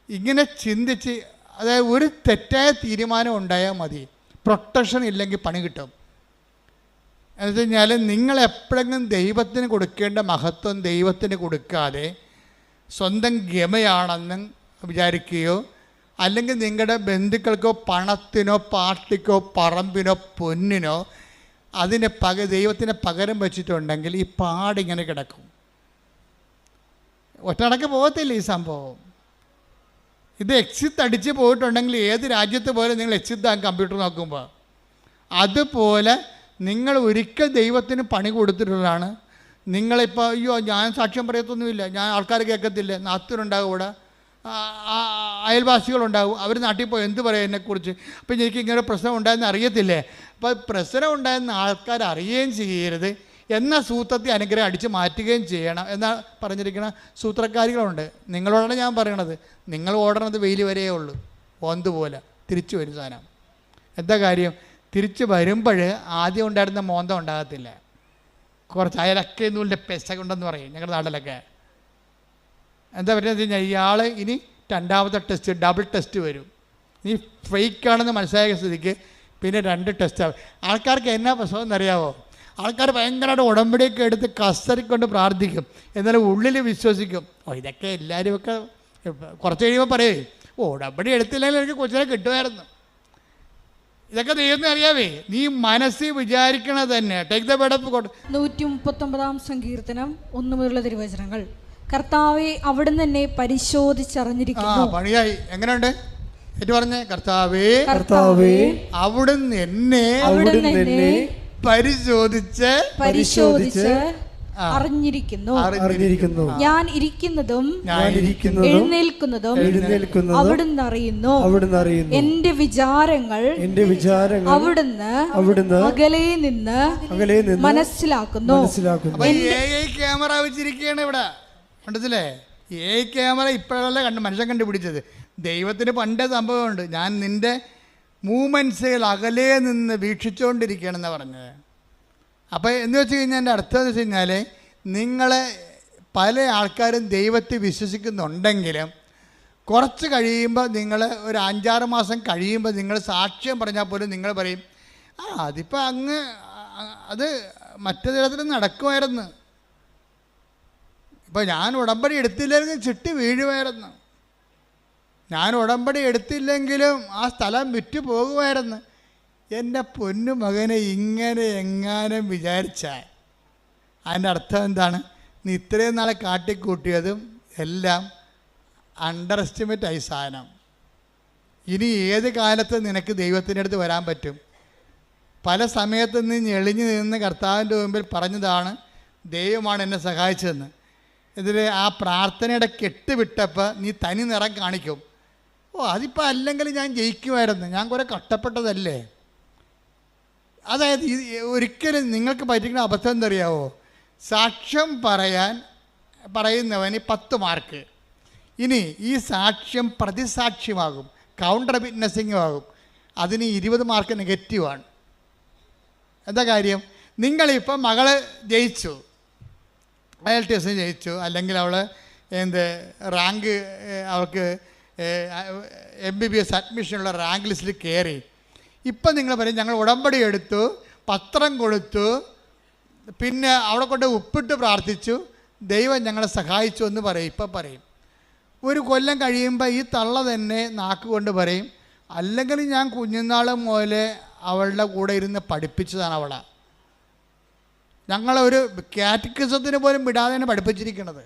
ഇങ്ങനെ ചിന്തിച്ച്, അതായത് ഒരു തെറ്റായ തീരുമാനം ഉണ്ടായാൽ മതി, പ്രൊട്ടക്ഷൻ ഇല്ലെങ്കിൽ പണി കിട്ടും. എന്ന് വെച്ച് കഴിഞ്ഞാൽ നിങ്ങളെപ്പോഴെങ്കിലും ദൈവത്തിന് കൊടുക്കേണ്ട മഹത്വം ദൈവത്തിന് കൊടുക്കാതെ സ്വന്തം ഗമയാണെന്ന് വിചാരിക്കുകയോ അല്ലെങ്കിൽ നിങ്ങളുടെ ബന്ധുക്കൾക്കോ പണത്തിനോ പാർട്ടിക്കോ പറമ്പിനോ പൊന്നിനോ ദൈവത്തിന് പകരം വെച്ചിട്ടുണ്ടെങ്കിൽ ഈ പാടിങ്ങനെ കിടക്കും. ഒറ്റടക്ക് പോകത്തില്ല ഈ സംഭവം. ഇത് എക്സിറ്റ് അടിച്ച് പോയിട്ടുണ്ടെങ്കിൽ ഏത് രാജ്യത്ത് പോലും നിങ്ങൾ എക്സിറ്റ് ആകും കമ്പ്യൂട്ടർ നോക്കുമ്പോൾ. അതുപോലെ നിങ്ങൾ ഒരിക്കൽ ദൈവത്തിന് പണി കൊടുത്തിട്ടുള്ളതാണ്. നിങ്ങളിപ്പോൾ അയ്യോ ഞാൻ സാക്ഷ്യം പറയത്തൊന്നുമില്ല, ഞാൻ ആൾക്കാർ കേൾക്കത്തില്ല, നാത്തൂരുണ്ടാകും, ഇവിടെ അയൽവാസികളുണ്ടാകും, അവർ നാട്ടിൽ പോയി എന്ത് പറയും എന്നെക്കുറിച്ച്, അപ്പം എനിക്ക് ഇങ്ങനെ പ്രശ്നം ഉണ്ടായെന്ന് അറിയത്തില്ലേ. അപ്പോൾ പ്രശ്നം ഉണ്ടായെന്ന് ആൾക്കാർ അറിയുകയും ചെയ്യരുത് എന്ന സൂത്രത്തിൽ അനുഗ്രഹം അടിച്ച് മാറ്റുകയും ചെയ്യണം എന്നാ പറഞ്ഞിരിക്കുന്ന സൂത്രക്കാരികളുണ്ട്. നിങ്ങളോടാണ് ഞാൻ പറയണത്. നിങ്ങൾ ഓടണത് വെയിൽ വരെയേ ഉള്ളൂ, ഓന്തുപോലെ തിരിച്ചു വരും സാധനം. എന്താ കാര്യം? തിരിച്ച് വരുമ്പോൾ ആദ്യം ഉണ്ടായിരുന്ന മോന്തം ഉണ്ടാകത്തില്ല, കുറച്ച് അയലൊക്കെ നൂലിൻ്റെ പെസ ഉണ്ടെന്ന് പറയും ഞങ്ങളുടെ നാട്ടിലൊക്കെ. എന്താ പറ്റുന്നത് വെച്ച് കഴിഞ്ഞാൽ ഇയാൾ ഇനി 2ാമത്തെ ടെസ്റ്റ്, ഡബിൾ ടെസ്റ്റ് വരും. നീ ഫേക്കാണെന്ന് മനസ്സിലാക്കിയ സ്ഥിതിക്ക് പിന്നെ 2 ടെസ്റ്റ് ആവും. ആൾക്കാർക്ക് എന്നാ പ്രശ്നം എന്നറിയാവോ? ആൾക്കാർ ഭയങ്കരമായിട്ട് ഉടമ്പടിയൊക്കെ എടുത്ത് കസറിക്കൊണ്ട് പ്രാർത്ഥിക്കും, എന്നാലും ഉള്ളിൽ വിശ്വസിക്കും. ഇതൊക്കെ എല്ലാവരും ഒക്കെ കുറച്ച് കഴിയുമ്പോൾ പറയേ, ഉടമ്പടി എടുത്തില്ലെങ്കിൽ എനിക്ക് കൊച്ചിനെ കിട്ടുമായിരുന്നു. ഇതൊക്കെ ദൈവത്തിന് അറിയാവേ. നീ മനസ്സിൽ വിചാരിക്കണത് തന്നെ. Take the bed up. 139 സങ്കീർത്തനം 1 മുതലുള്ള തിരുവചനങ്ങൾ. കർത്താവെ അവിടുന്ന് എന്നെ പരിശോധിച്ചറിഞ്ഞിരിക്കുന്നു. പണിയായി. എങ്ങനെയുണ്ട് ഏറ്റു പറഞ്ഞേ? കർത്താവേ അവിടുന്ന് എന്നെ പരിശോധിച്ച് അറിഞ്ഞിരിക്കുന്നു. ഞാൻ ഇരിക്കുന്നതും എഴുന്നേൽക്കുന്നതും അവിടുന്ന് അറിയുന്നു. എന്റെ വിചാരങ്ങൾ അവിടുന്ന് അകലെ നിന്ന് മനസ്സിലാക്കുന്നു. ക്യാമറ വെച്ചിരിക്കുകയാണ് ഇവിടെ, കണ്ടതില്ലേ? ക്യാമറ ഇപ്പോഴല്ല മനുഷ്യൻ കണ്ടുപിടിച്ചത്. ദൈവത്തിന് പണ്ടേ സംഭവമുണ്ട്. ഞാൻ നിന്റെ മൂമെൻറ്റ്സുകൾ അകലെ നിന്ന് വീക്ഷിച്ചുകൊണ്ടിരിക്കുകയാണെന്ന് പറഞ്ഞത്. അപ്പോൾ എന്ന് വെച്ച് കഴിഞ്ഞാൽ എൻ്റെ അർത്ഥം എന്ന് വെച്ച് കഴിഞ്ഞാൽ, നിങ്ങളെ പല ആൾക്കാരും ദൈവത്തെ വിശ്വസിക്കുന്നുണ്ടെങ്കിലും കുറച്ച് കഴിയുമ്പോൾ, നിങ്ങൾ ഒരു 5-6 മാസം കഴിയുമ്പോൾ നിങ്ങൾ സാക്ഷ്യം പറഞ്ഞാൽ പോലും നിങ്ങൾ പറയും, അതിപ്പോൾ അത് മറ്റു തരത്തിൽ നടക്കുമായിരുന്നു. ഇപ്പോൾ ഞാൻ ഉടമ്പടി എടുത്തില്ലെങ്കിൽ ചിട്ടി വീഴുമായിരുന്നു, ഞാൻ ഉടമ്പടി എടുത്തില്ലെങ്കിലും ആ സ്ഥലം വിറ്റു പോകുമായിരുന്നു. എൻ്റെ പൊന്നു മകനെ ഇങ്ങനെ എങ്ങാനും വിചാരിച്ചാൽ അതിൻ്റെ അർത്ഥം എന്താണ്? നീ ഇത്രയും നാളെ കാട്ടിക്കൂട്ടിയതും എല്ലാം അണ്ടർ എസ്റ്റിമേറ്റ് ആയി സാധനം. ഇനി ഏത് കാലത്ത് നിനക്ക് ദൈവത്തിൻ്റെ അടുത്ത് വരാൻ പറ്റും? പല സമയത്ത് നീ ഞെളിഞ്ഞു നിന്ന് കർത്താവിൻ്റെ മുമ്പിൽ പറഞ്ഞതാണ്, ദൈവമാണ് എന്നെ സഹായിച്ചതെന്ന്. ഇതിൽ ആ പ്രാർത്ഥനയുടെ കെട്ട് വിട്ടപ്പോൾ നീ തനി നിറം കാണിക്കും. അതിപ്പോൾ അല്ലെങ്കിൽ ഞാൻ ജയിക്കുമായിരുന്നു, ഞാൻ കുറേ കഷ്ടപ്പെട്ടതല്ലേ. അതായത് ഒരിക്കലും നിങ്ങൾക്ക് പറ്റിക്കുന്ന അബദ്ധം എന്തറിയാവോ? സാക്ഷ്യം പറയുന്നവന് 10 മാർക്ക്. ഇനി ഈ സാക്ഷ്യം പ്രതിസാക്ഷ്യമാകും, കൗണ്ടർ വിറ്റ്നസിങ്ങും ആകും, അതിന് 20 മാർക്ക് നെഗറ്റീവാണ്. എന്താ കാര്യം? നിങ്ങളിപ്പോൾ മകള് ജയിച്ചു, IELTS ജയിച്ചു, അല്ലെങ്കിൽ അവൾ റാങ്ക്, അവൾക്ക് MBBS അഡ്മിഷനുള്ള റാങ്ക് ലിസ്റ്റിൽ കയറി. ഇപ്പം നിങ്ങൾ പറയും, ഞങ്ങൾ ഉടമ്പടി എടുത്തു, പത്രം കൊടുത്തു, പിന്നെ അവിടെ കൊണ്ട് ഉപ്പിട്ട് പ്രാർത്ഥിച്ചു, ദൈവം ഞങ്ങളെ സഹായിച്ചു എന്ന് പറയും. ഇപ്പം പറയും. ഒരു കൊല്ലം കഴിയുമ്പോൾ ഈ തള്ള തന്നെ നാക്കുകൊണ്ട് പറയും, അല്ലെങ്കിൽ ഞാൻ കുഞ്ഞുനാൾ മുതലേ അവളുടെ കൂടെ ഇരുന്ന് പഠിപ്പിച്ചതാണ് അവളെ. ഞങ്ങളൊരു കാറ്റക്കിസത്തിന് പോലും വിടാതെ തന്നെ പഠിപ്പിച്ചിരിക്കണത്.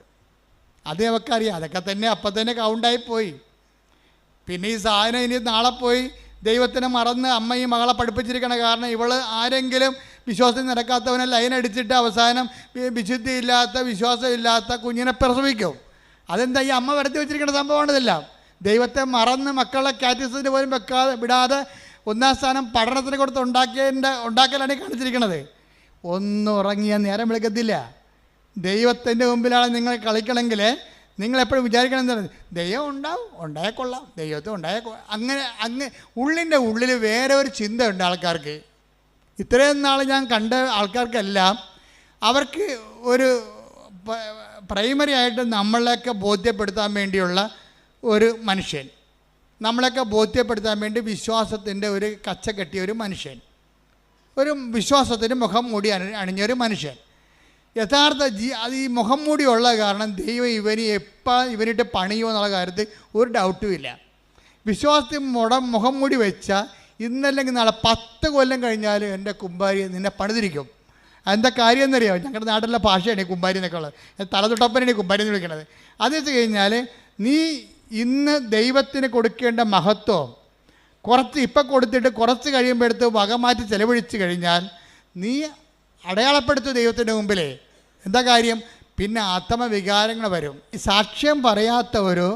അത് നമുക്കറിയാം. അതൊക്കെ തന്നെ അപ്പം തന്നെ കൗണ്ടായിപ്പോയി. പിന്നെ ഈ സാധനം ഇനി നാളെ പോയി ദൈവത്തിനെ മറന്ന് അമ്മയും മകളെ പഠിപ്പിച്ചിരിക്കണ കാരണം ഇവൾ ആരെങ്കിലും വിശ്വാസം നടക്കാത്തവനെ ലൈനടിച്ചിട്ട് അവസാനം വിശുദ്ധിയില്ലാത്ത വിശ്വാസമില്ലാത്ത കുഞ്ഞിനെ പ്രസവിക്കും. അതെന്താ? ഈ അമ്മ വരുത്തി വെച്ചിരിക്കുന്ന സംഭവമാണിതെല്ലാം. ദൈവത്തെ മറന്ന് മക്കളെ കാറ്റക്കിസത്തിന് പോലും വിടാതെ 1ാം സ്ഥാനം പഠനത്തിന് കൊടുത്ത് ഉണ്ടാക്കലാണ് കാണിച്ചിരിക്കണത്. ഒന്നും ഉറങ്ങിയാൽ നേരം വിളിക്കത്തില്ല. ദൈവത്തിൻ്റെ മുമ്പിലാണ് നിങ്ങൾ കളിക്കണമെങ്കിൽ നിങ്ങളെപ്പോഴും വിചാരിക്കണം എന്താണ്? ദൈവം ഉണ്ടായിക്കൊള്ളാം, ദൈവത്തെ അങ്ങനെ ഉള്ളിൻ്റെ ഉള്ളിൽ വേറെ ഒരു ചിന്തയുണ്ട് ആൾക്കാർക്ക്. ഇത്രയും നാൾ ഞാൻ കണ്ട ആൾക്കാർക്കെല്ലാം അവർക്ക് ഒരു പ്രൈമറി ആയിട്ട് നമ്മളെയൊക്കെ ബോധ്യപ്പെടുത്താൻ വേണ്ടിയുള്ള ഒരു മനുഷ്യൻ, നമ്മളെയൊക്കെ ബോധ്യപ്പെടുത്താൻ വേണ്ടി വിശ്വാസത്തിൻ്റെ ഒരു കച്ച കെട്ടിയ ഒരു മനുഷ്യൻ, ഒരു വിശ്വാസത്തിന് മുഖം മൂടി അണിഞ്ഞൊരു മനുഷ്യൻ. യഥാർത്ഥ അത് ഈ മുഖം മൂടിയുള്ള കാരണം ദൈവം ഇവനിട്ട് പണിയോ എന്നുള്ള കാര്യത്തിൽ ഒരു ഡൗട്ടും ഇല്ല. വിശ്വാസത്തിൽ മുഖം മൂടി വെച്ചാൽ ഇന്നല്ലെങ്കിൽ നാളെ 10 കൊല്ലം കഴിഞ്ഞാൽ എൻ്റെ കുമ്പാരി നിന്നെ പണിതിരിക്കും. എന്താ കാര്യം എന്നറിയാമോ? ഞങ്ങളുടെ നാട്ടിലെ ഭാഷയാണ് ഈ കുമ്പാരി എന്നൊക്കെ ഉള്ളത്. തലതൊട്ടപ്പനാണ് ഈ കുമ്പാരി എന്ന് വിളിക്കുന്നത്. അത് വെച്ച് കഴിഞ്ഞാൽ നീ ഇന്ന് ദൈവത്തിന് കൊടുക്കേണ്ട മഹത്വം ഇപ്പം കൊടുത്തിട്ട് കുറച്ച് കഴിയുമ്പോൾ എടുത്ത് വകമാറ്റി ചെലവഴിച്ച് കഴിഞ്ഞാൽ നീ അടയാളപ്പെടുത്തും ദൈവത്തിൻ്റെ മുമ്പിലേ. എന്താ കാര്യം? പിന്നെ ആത്മവികാരങ്ങൾ വരും. ഈ സാക്ഷ്യം പറയാത്തവരോ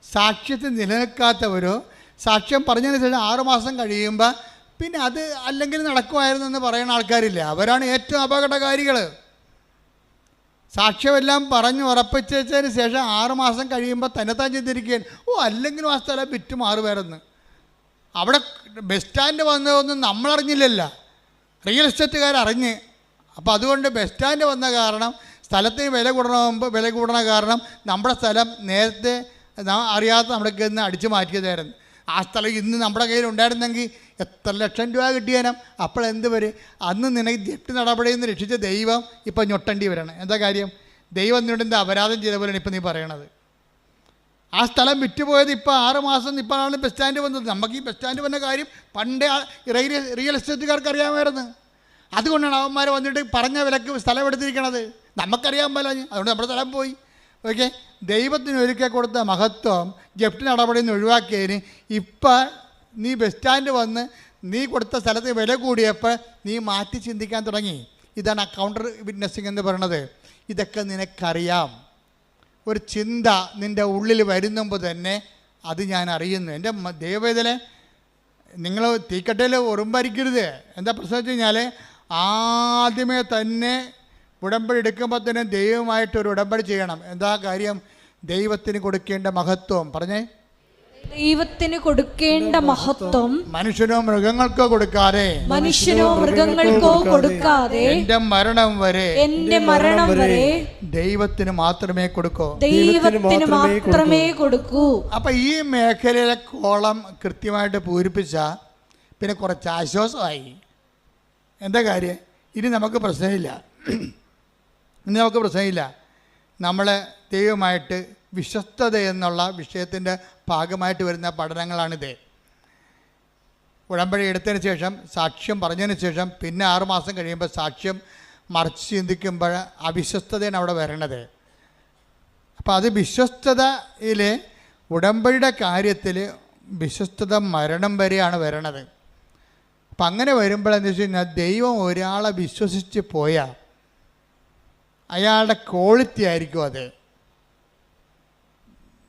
സാക്ഷ്യത്തിൽ നിലനിൽക്കാത്തവരോ സാക്ഷ്യം പറഞ്ഞതിന് ശേഷം 6 മാസം കഴിയുമ്പോൾ പിന്നെ അത് അല്ലെങ്കിൽ നടക്കുമായിരുന്നു എന്ന് പറയുന്ന ആൾക്കാരില്ല. അവരാണ് ഏറ്റവും അപകടകാരികൾ. സാക്ഷ്യമെല്ലാം പറഞ്ഞ് ഉറപ്പിച്ചതിന് ശേഷം 6 മാസം കഴിയുമ്പോൾ തന്നെത്താൻ ചിന്തിരിക്കുകയാണ്, അല്ലെങ്കിലും ആ സ്ഥലം വിറ്റ് മാറുമായിരുന്നു. അവിടെ ബസ് സ്റ്റാൻഡ് വന്നതൊന്നും നമ്മളറിഞ്ഞില്ലല്ല, റിയൽ എസ്റ്റേറ്റുകാർ അറിഞ്ഞ്. അപ്പോൾ അതുകൊണ്ട് ബസ് സ്റ്റാൻഡ് വന്ന കാരണം സ്ഥലത്തിന് വില കൂടണ കാരണം നമ്മുടെ സ്ഥലം നേരത്തെ അറിയാത്ത നമ്മുടെ കയ്യിൽ നിന്ന് അടിച്ചു മാറ്റിയതായിരുന്നു. ആ സ്ഥലം ഇന്ന് നമ്മുടെ കയ്യിൽ ഉണ്ടായിരുന്നെങ്കിൽ എത്ര ലക്ഷം രൂപ കിട്ടിയാലും അപ്പോൾ എന്ത് വരും? അന്ന് നിനക്ക് ജപ്തി നടപടിയിൽ നിന്ന് രക്ഷിച്ച ദൈവം ഇപ്പം ഞൊട്ടേണ്ടി വരണം. എന്താ കാര്യം? ദൈവം നിന്നോട് എന്താ അപരാധം ചെയ്ത പോലെയാണ് ഇപ്പം നീ പറയണത്. ആ സ്ഥലം വിറ്റുപോയത് ഇപ്പോൾ 6 മാസം ഇപ്പോഴാണ് ബസ് സ്റ്റാൻഡ് വന്നത്. നമുക്ക് ഈ ബസ് സ്റ്റാൻഡ് വന്ന കാര്യം പണ്ടേ റിയൽ എസ്റ്റേറ്റുകാർക്ക് അറിയാമായിരുന്നു. അതുകൊണ്ടാണ് അവന്മാർ വന്നിട്ട് പറഞ്ഞ വിലക്ക് സ്ഥലം എടുത്തിരിക്കണത്. നമുക്കറിയാൻ പോലെ അതുകൊണ്ട് നമ്മുടെ സ്ഥലം പോയി. ഓക്കെ, ദൈവത്തിന് ഒരുക്കി കൊടുത്ത മഹത്വം ജപ്തി നടപടിയിൽ നിന്ന് ഒഴിവാക്കിയതിന് ഇപ്പം നീ ബസ് സ്റ്റാൻഡ് വന്ന് നീ കൊടുത്ത സ്ഥലത്ത് വില കൂടിയപ്പോൾ നീ മാറ്റി ചിന്തിക്കാൻ തുടങ്ങി. ഇതാണ് കൗണ്ടർ വിറ്റ്നസിങ് എന്ന് പറയുന്നത്. ഇതൊക്കെ നിനക്കറിയാം. ഒരു ചിന്ത നിൻ്റെ ഉള്ളിൽ വരുന്നുമ്പോൾ തന്നെ അത് ഞാൻ അറിയുന്നു. എൻ്റെ ദൈവവേദന നിങ്ങൾ തീക്കട്ടയിൽ ഉറുമ്പരിക്കരുത്. എന്താ പ്രശ്നം വെച്ച് കഴിഞ്ഞാൽ ആദ്യമേ തന്നെ ഉടമ്പടി എടുക്കുമ്പോൾ തന്നെ ദൈവമായിട്ടൊരു ഉടമ്പടി ചെയ്യണം. എന്താ കാര്യം? ദൈവത്തിന് കൊടുക്കേണ്ട മഹത്വം പറഞ്ഞേ. ദൈവത്തിന് കൊടുക്കേണ്ട മഹത്വം മനുഷ്യനോ മൃഗങ്ങൾക്കോ കൊടുക്കാതെ എന്റെ മരണം വരെ ദൈവത്തിന് മാത്രമേ കൊടുക്കൂ. അപ്പൊ ഈ മേഖലയിലെ കോളം കൃത്യമായിട്ട് പൂരിപ്പിച്ച പിന്നെ കുറച്ച് ആശ്വാസമായി. എന്താ കാര്യം? ഇനി നമുക്ക് പ്രശ്നമില്ല. നമ്മൾ ദൈവമായിട്ട് വിശ്വസ്തത എന്നുള്ള വിഷയത്തിൻ്റെ ഭാഗമായിട്ട് വരുന്ന പഠനങ്ങളാണിത്. ഉടമ്പടി എടുത്തതിന് ശേഷം, സാക്ഷ്യം പറഞ്ഞതിന് ശേഷം, പിന്നെ 6 മാസം കഴിയുമ്പോൾ സാക്ഷ്യം മറിച്ച് ചിന്തിക്കുമ്പോൾ അവിശ്വസ്തതയാണ് അവിടെ വരണത്. അപ്പോൾ അത് വിശ്വസ്തതയിൽ ഉടമ്പടിയുടെ കാര്യത്തിൽ വിശ്വസ്തത മരണം വരെയാണ് വരണത്. അപ്പം അങ്ങനെ വരുമ്പോൾ എന്താ വെച്ച് കഴിഞ്ഞാൽ ദൈവം ഒരാളെ വിശ്വസിച്ച് പോയാൽ അയാളുടെ ക്വാളിറ്റി ആയിരിക്കും അത്.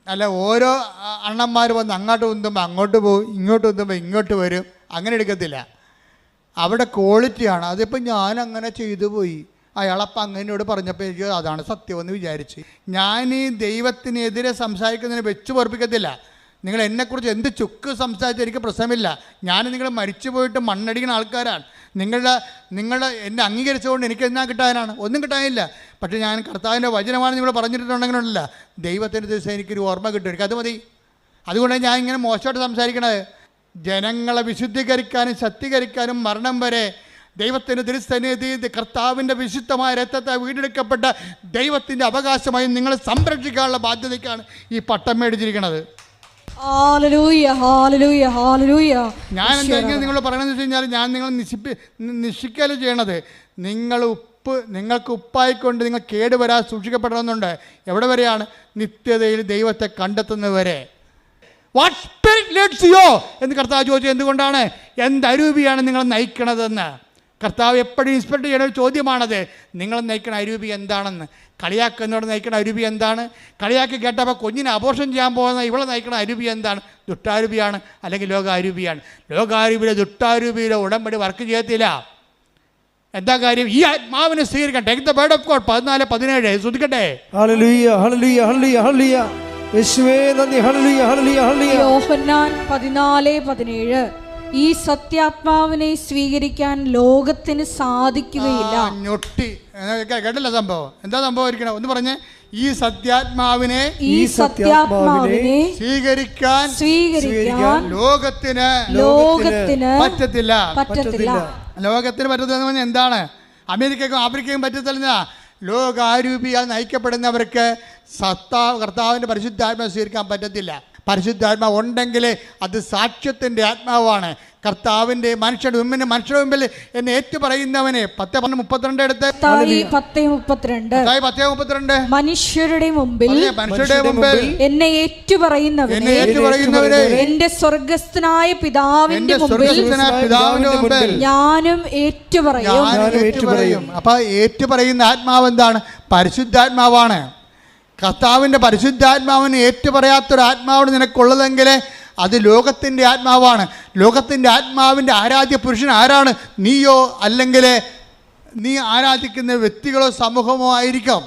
അല്ല ഓരോ അണ്ണന്മാർ വന്ന് അങ്ങോട്ട് ഉന്തുമ്പോൾ അങ്ങോട്ട് പോകും, ഇങ്ങോട്ട് ഉന്തുമ്പോൾ ഇങ്ങോട്ട് വരും, അങ്ങനെ എടുക്കത്തില്ല. അവിടെ ക്വാളിറ്റിയാണ്. അതിപ്പോൾ ഞാൻ അങ്ങനെ ചെയ്തു പോയി, അയാളപ്പം അങ്ങനോട് പറഞ്ഞപ്പോൾ എനിക്ക് അതാണ് സത്യമെന്ന് വിചാരിച്ച് ഞാൻ ഈ ദൈവത്തിനെതിരെ സംസാരിക്കുന്നതിന് വെച്ച് പൊറപ്പിക്കത്തില്ല. നിങ്ങൾ എന്നെക്കുറിച്ച് എന്ത് ചുക്ക് സംസാരിച്ചാൽ എനിക്ക് പ്രശ്നമില്ല. ഞാൻ നിങ്ങൾ മരിച്ചു പോയിട്ട് മണ്ണടിക്കുന്ന ആൾക്കാരാണ്. നിങ്ങൾ എന്നെ അംഗീകരിച്ചുകൊണ്ട് എനിക്ക് എന്നാ കിട്ടാനാണ്? ഒന്നും കിട്ടാനില്ല. പക്ഷേ ഞാൻ കർത്താവിൻ്റെ വചനമാണ് നിങ്ങൾ പറഞ്ഞിട്ടുണ്ടെങ്കിലല്ല ദൈവത്തിൻ്റെ ദിവസം എനിക്കൊരു ഓർമ്മ കിട്ടും. എനിക്കത് മതി. അതുകൊണ്ടാണ് ഞാൻ ഇങ്ങനെ മോശമായിട്ട് സംസാരിക്കണത്. ജനങ്ങളെ വിശുദ്ധീകരിക്കാനും ശക്തീകരിക്കാനും മരണം വരെ ദൈവത്തിൻ്റെ തിരുസന്നിധി കർത്താവിൻ്റെ വിശുദ്ധമായ രക്തത്തെ വീണ്ടെടുക്കപ്പെട്ട ദൈവത്തിൻ്റെ അവകാശമായി നിങ്ങളെ സംരക്ഷിക്കാനുള്ള ബാധ്യതയ്ക്കാണ് ഈ പട്ടം മേടിച്ചിരിക്കുന്നത്. ഞാൻ എന്തെങ്കിലും നിങ്ങൾ പറയണമെന്ന് വെച്ച് കഴിഞ്ഞാൽ ഞാൻ നിങ്ങൾ നിശ്ചയിക്കല് ചെയ്യണത്. നിങ്ങൾക്ക് ഉപ്പായിക്കൊണ്ട് നിങ്ങൾ കേടുവരാൻ സൂക്ഷിക്കപ്പെടണമെന്നുണ്ട്. എവിടെ വരെയാണ്? നിത്യതയിൽ ദൈവത്തെ കണ്ടെത്തുന്നവരെ. വാട്ട് സ്പിരിറ്റ് ലീഡ്സ് യു എന്ന് കർത്താവ് ചോദിച്ചത് എന്തുകൊണ്ടാണ്? എന്തരൂപിയാണ് നിങ്ങൾ നയിക്കണതെന്ന് കർത്താവ് എപ്പോഴും ഇൻസ്പെക്ട് ചെയ്യുന്ന ഒരു ചോദ്യമാണത്. നിങ്ങൾ നയിക്കണ അരൂപി എന്താണെന്ന്. കളിയാക്കുന്നവർ നയിക്കണ അരൂപി എന്താണ്? കളിയാക്കി കേട്ടപ്പോൾ കുഞ്ഞിനെ അബോർഷൻ ചെയ്യാൻ പോകുന്ന ഇവളെ നയിക്കണ അരൂപി എന്താണ്? ദുഷ്ടാരൂപിയാണ് അല്ലെങ്കിൽ ലോകാരൂപിയാണ്. ലോകാരൂപിയിലെ ദുഷ്ടാരൂപിയിലെ ഉടമ്പടി വർക്ക് ചെയ്യത്തില്ല. എന്താ കാര്യം? ഈ ആത്മാവിനെ സ്വീകരിക്കാൻ take the word of God 14:17 ശ്രദ്ധിക്കട്ടെ. ഹല്ലേലൂയ ഹല്ലേലൂയ ഹല്ലേലൂയ ഹല്ലേലൂയ യേശുവേ നന്ദി. ഹല്ലേലൂയ ഹല്ലേലൂയ ഹല്ലേലൂയ. യോഹന്നാൻ 14:17 ഈ സത്യാത്മാവിനെ സ്വീകരിക്കാൻ ലോകത്തിന് സാധിക്കുകയില്ല. ഞൊട്ടി കേട്ടല്ല സംഭവം. എന്താ സംഭവം ഇരിക്കണം? ഒന്ന് പറഞ്ഞേ. ഈ സത്യാത്മാവിനെ സ്വീകരിക്കാൻ ലോകത്തിന് പറ്റത്തില്ല. ലോകത്തിന് പറ്റത്തില്ലെന്ന് പറഞ്ഞാൽ എന്താണ്? അമേരിക്കയ്ക്കും ആഫ്രിക്കയ്ക്കും പറ്റത്തില്ല. ലോകാരൂപിയാൽ നയിക്കപ്പെടുന്നവർക്ക് കർത്താവിൻ്റെ പരിശുദ്ധാത്മാവ് സ്വീകരിക്കാൻ പറ്റത്തില്ല. പരിശുദ്ധാത്മാവ് ഉണ്ടെങ്കിൽ അത് സാക്ഷ്യത്തിൻ്റെ ആത്മാവാണ്. കർത്താവിൻ്റെ മനുഷ്യരുടെ മുമ്പിൽ എന്നെ ഏറ്റുപറയുന്നവനെ 10:32 എടുത്ത് 10:32 മനുഷ്യരുടെ മുമ്പിൽ എന്നെ ഏറ്റുപറയുന്നവനെ എന്റെ സ്വർഗ്ഗസ്ഥനായ പിതാവിന്റെ മുമ്പിൽ ഞാനും ഏറ്റുപറയും. അപ്പൊ ഏറ്റുപറയുന്ന ആത്മാവ് എന്താണ്? പരിശുദ്ധാത്മാവാണ്. കർത്താവിൻ്റെ പരിശുദ്ധാത്മാവിന് ഏറ്റുപറയാത്തൊരു ആത്മാവാണ് നിനക്കുള്ളതെങ്കിൽ അത് ലോകത്തിൻ്റെ ആത്മാവാണ്. ലോകത്തിൻ്റെ ആത്മാവിൻ്റെ ആരാധ്യ പുരുഷൻ ആരാണ്? നീയോ അല്ലെങ്കിൽ നീ ആരാധിക്കുന്ന വ്യക്തികളോ സമൂഹമോ ആയിരിക്കും.